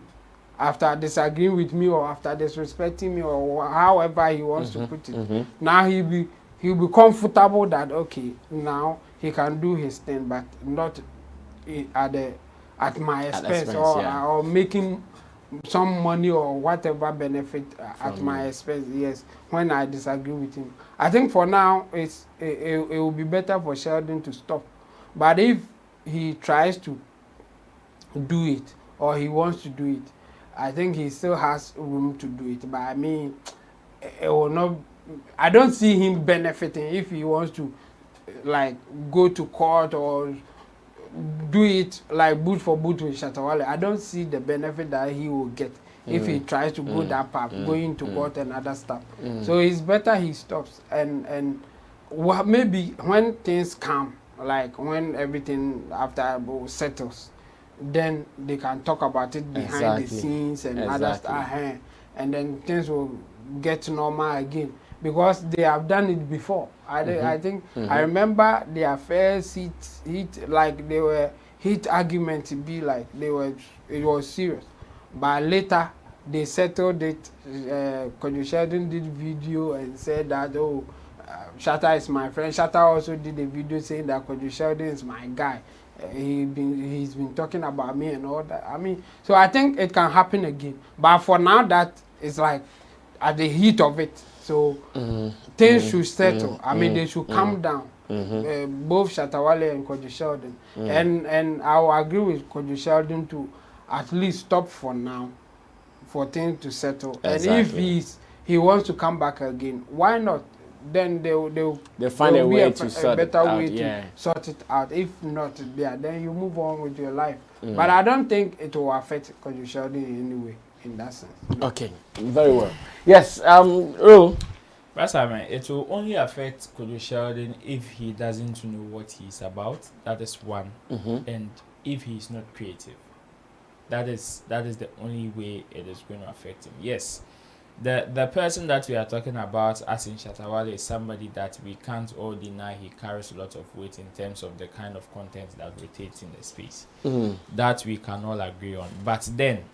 after disagreeing with me or after disrespecting me or however he wants to put it. Now he'll be comfortable that, okay, now he can do his thing, but not at my expense, or making some money or whatever benefit at my expense. Yes, when I disagree with him, I think for now it will be better for Sheldon to stop. But if he tries to do it, or he wants to do it, I think he still has room to do it. But I mean, it will not. I don't see him benefiting if he wants to, like, go to court or do it like boot for boot with Shatta Wale. I don't see the benefit that he will get if he tries to go that path, going to court and other stuff. So it's better he stops, and maybe when things come, like when everything after settles, then they can talk about it behind the scenes and other stuff, and then things will get normal again, because they have done it before. I think I remember their first hit, like they were hit argument to be like it was serious, but later they settled it. Kojo Sheldon did video and said that, oh, Shatta is my friend. Shatta also did a video saying that Kojo Sheldon is my guy. He's been talking about me and all that. I mean, so I think it can happen again. But for now, that is like at the heat of it. So things should settle. I mean, they should calm down. Both Shatta Wale and Kojo Sheldon. And I will agree with Kojo Sheldon to at least stop for now, for things to settle. And if he wants to come back again, why not? Then they'll find a way to sort it out. If not, then you move on with your life. But I don't think it will affect Kojo Sheldon in any way, in that sense. Okay, very well. Yes, Ro. It will only affect Kojo Sheldon if he doesn't know what he's about. That is one. And if he's not creative, that is the only way it is going to affect him. Yes. The person that we are talking about, as in Shatta Wale, is somebody that we can't all deny he carries a lot of weight in terms of the kind of content that rotates in the space. That we can all agree on. But then,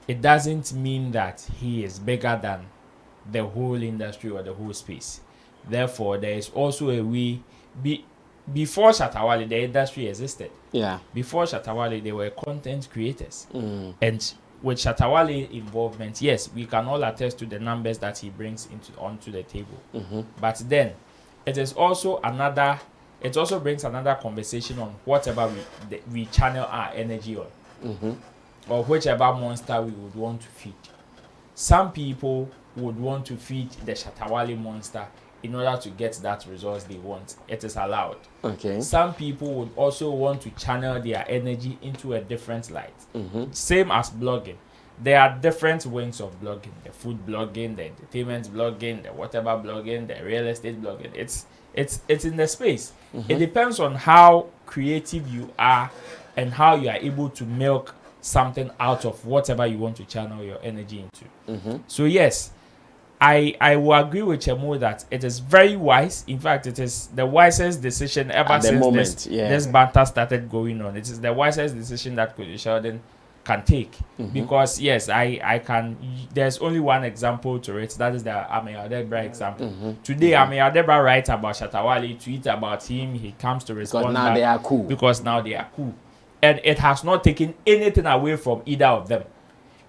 it doesn't mean that he is bigger than the whole industry or the whole space. Therefore, there is also a way. Before Shatta Wale, the industry existed. Yeah. Before Shatta Wale, they were content creators. And with Shatta Wale involvement, yes, we can all attest to the numbers that he brings onto the table. But then, it also brings another conversation on whatever we channel our energy on, or whichever monster we would want to feed. Some people would want to feed the Shatta Wale monster in order to get that results they want. It is allowed. Okay. Some people would also want to channel their energy into a different light. Same as blogging. There are different wings of blogging. The food blogging, the entertainment blogging, the whatever blogging, the real estate blogging. It's in the space. It depends on how creative you are and how you are able to milk something out of whatever you want to channel your energy into. So yes, I will agree with Chemo that it is very wise. In fact, it is the wisest decision ever since this banter started going on. It is the wisest decision that Kojo Sheldon can take. Because yes, I can. There's only one example to it. That is the Ame Adebra example. Today, Ame Adebra writes about Shatta Wale, tweet about him. He comes to respond. Because now they are cool. Because now they are cool, and it has not taken anything away from either of them.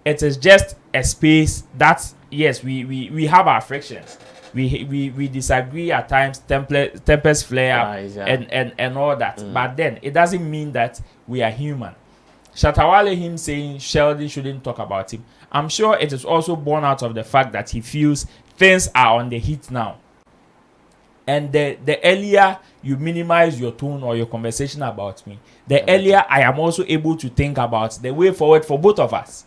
It is just a space that yes, we have our frictions. We disagree at times, tempers flare up, and all that. But then it doesn't mean that we are human. Shatta Wale, him saying Sheldon shouldn't talk about him, I'm sure it is also born out of the fact that he feels things are on the heat now. And the earlier you minimize your tone or your conversation about me, the earlier I am also able to think about the way forward for both of us.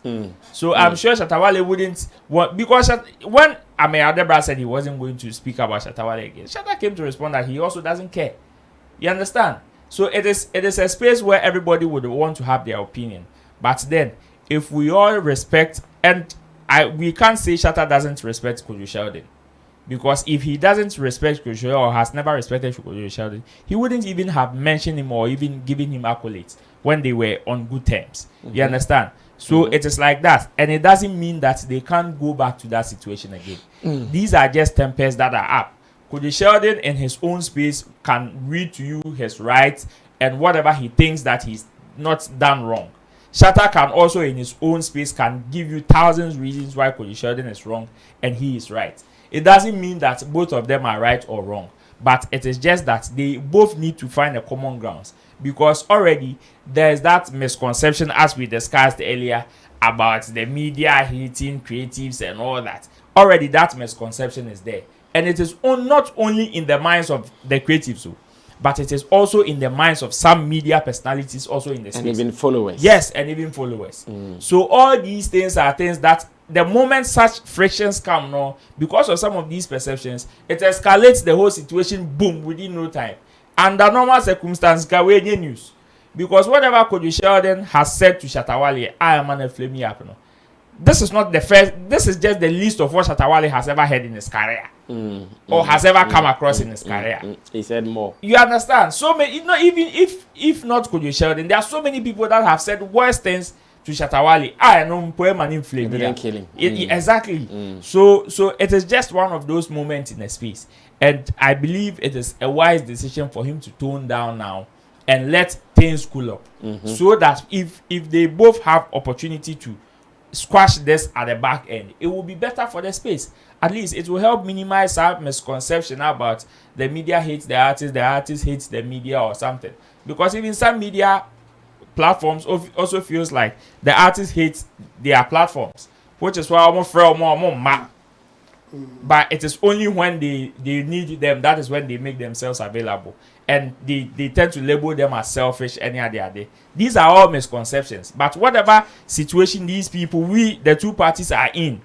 So I'm sure Shatta Wale wouldn't want, because when Ame Adebra said he wasn't going to speak about Shatta Wale again, Shatta came to respond that he also doesn't care. You understand? So it is a space where everybody would want to have their opinion. But then, if we all respect, and we can't say Shatta doesn't respect Kojo Sheldon. Because if he doesn't respect Kojo or has never respected Kojo Sheldon, he wouldn't even have mentioned him or even given him accolades when they were on good terms. You understand? So it is like that. And it doesn't mean that they can't go back to that situation again. These are just tempers that are up. Kojo Sheldon in his own space can read to you his rights and whatever he thinks that he's not done wrong. Shatta can also in his own space can give you thousands reasons why Kojo Sheldon is wrong and he is right. It doesn't mean that both of them are right or wrong, but it is just that they both need to find a common grounds, because already there is that misconception, as we discussed earlier, about the media hating creatives and all that. Already that misconception is there, and it is not only in the minds of the creatives, but it is also in the minds of some media personalities also in the space. And even followers. Yes, and even followers. So all these things are things that the moment such frictions come now, because of some of these perceptions, it escalates the whole situation, boom, within no time. Under normal circumstances, we need news. Because whatever Kojo Sheldon has said to Shatta Wale, I am an flame up. No. This is not the first, this is just the list of what Shatta Wale has ever heard in his career. Or has ever come across in his career. He said more. You understand? So many, even if not Kojo Sheldon, there are so many people that have said worse things to Shatta Wale. I know poema in flame. Didn't kill him. Exactly. So it is just one of those moments in a space, and I believe it is a wise decision for him to tone down now and let things cool up, so that if they both have opportunity to squash this at the back end, it will be better for the space. At least it will help minimize our misconception about the media hates the artist hates the media or something. Because even some media platforms also feels like the artists hate their platforms, which is why I'm afraid more mad. But it is only when they need them, that is when they make themselves available, and they tend to label them as selfish any other day. These are all misconceptions, but whatever situation these people, the two parties are in,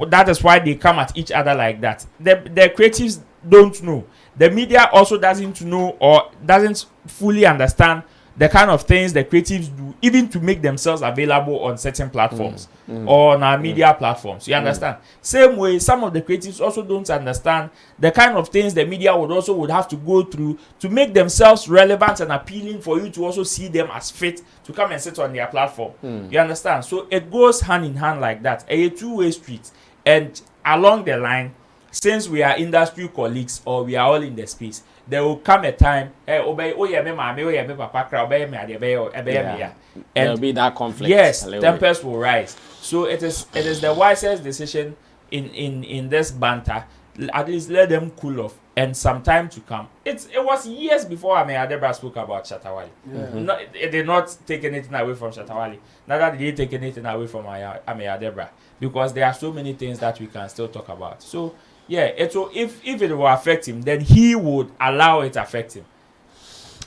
that is why they come at each other like that. The creatives don't know, the media also doesn't know or doesn't fully understand the kind of things the creatives do, even to make themselves available on certain platforms or on our media platforms. You understand? Same way, some of the creatives also don't understand the kind of things the media would have to go through to make themselves relevant and appealing for you to also see them as fit to come and sit on their platform. You understand? So it goes hand in hand like that. A two-way street. And along the line, since we are industry colleagues or we are all in the space, there will come a time, there will be that conflict. Yes, tempers will rise. So it is the wisest decision in this banter. At least let them cool off, and some time to come. It was years before Ame Adebra spoke about Shatta Wale. It did not take anything away from Shatta Wale. Neither did it take anything away from Ame Adebra, because there are so many things that we can still talk about. So yeah, if it will affect him, then he would allow it to affect him.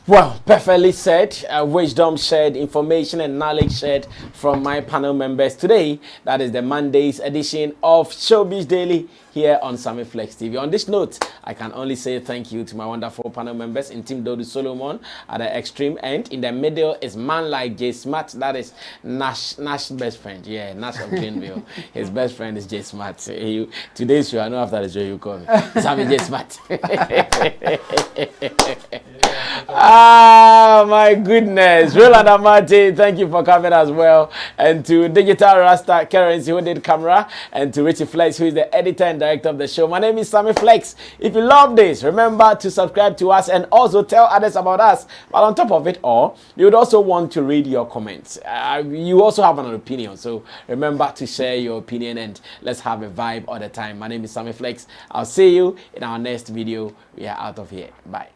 Well, perfectly said. Wisdom shared, information and knowledge shared from my panel members today. That is the Monday's edition of Showbiz Daily here on Sammy Flex TV. On this note, I can only say thank you to my wonderful panel members in Team Dodu Solomon at the extreme end. In the middle is man like J Smart. That is Nash's best friend. Yeah, Nash of Greenville. His best friend is J Smart. Today's show, I know after the show you call me Sammy J Smart. Ah, my goodness. Roland Amate, thank you for coming as well. And to Digital Rasta Currency, who did camera. And to Richie Flex, who is the editor and director of the show. My name is Sammy Flex. If you love this, remember to subscribe to us and also tell others about us. But on top of it all, you would also want to read your comments. You also have an opinion. So remember to share your opinion and let's have a vibe all the time. My name is Sammy Flex. I'll see you in our next video. We are out of here. Bye.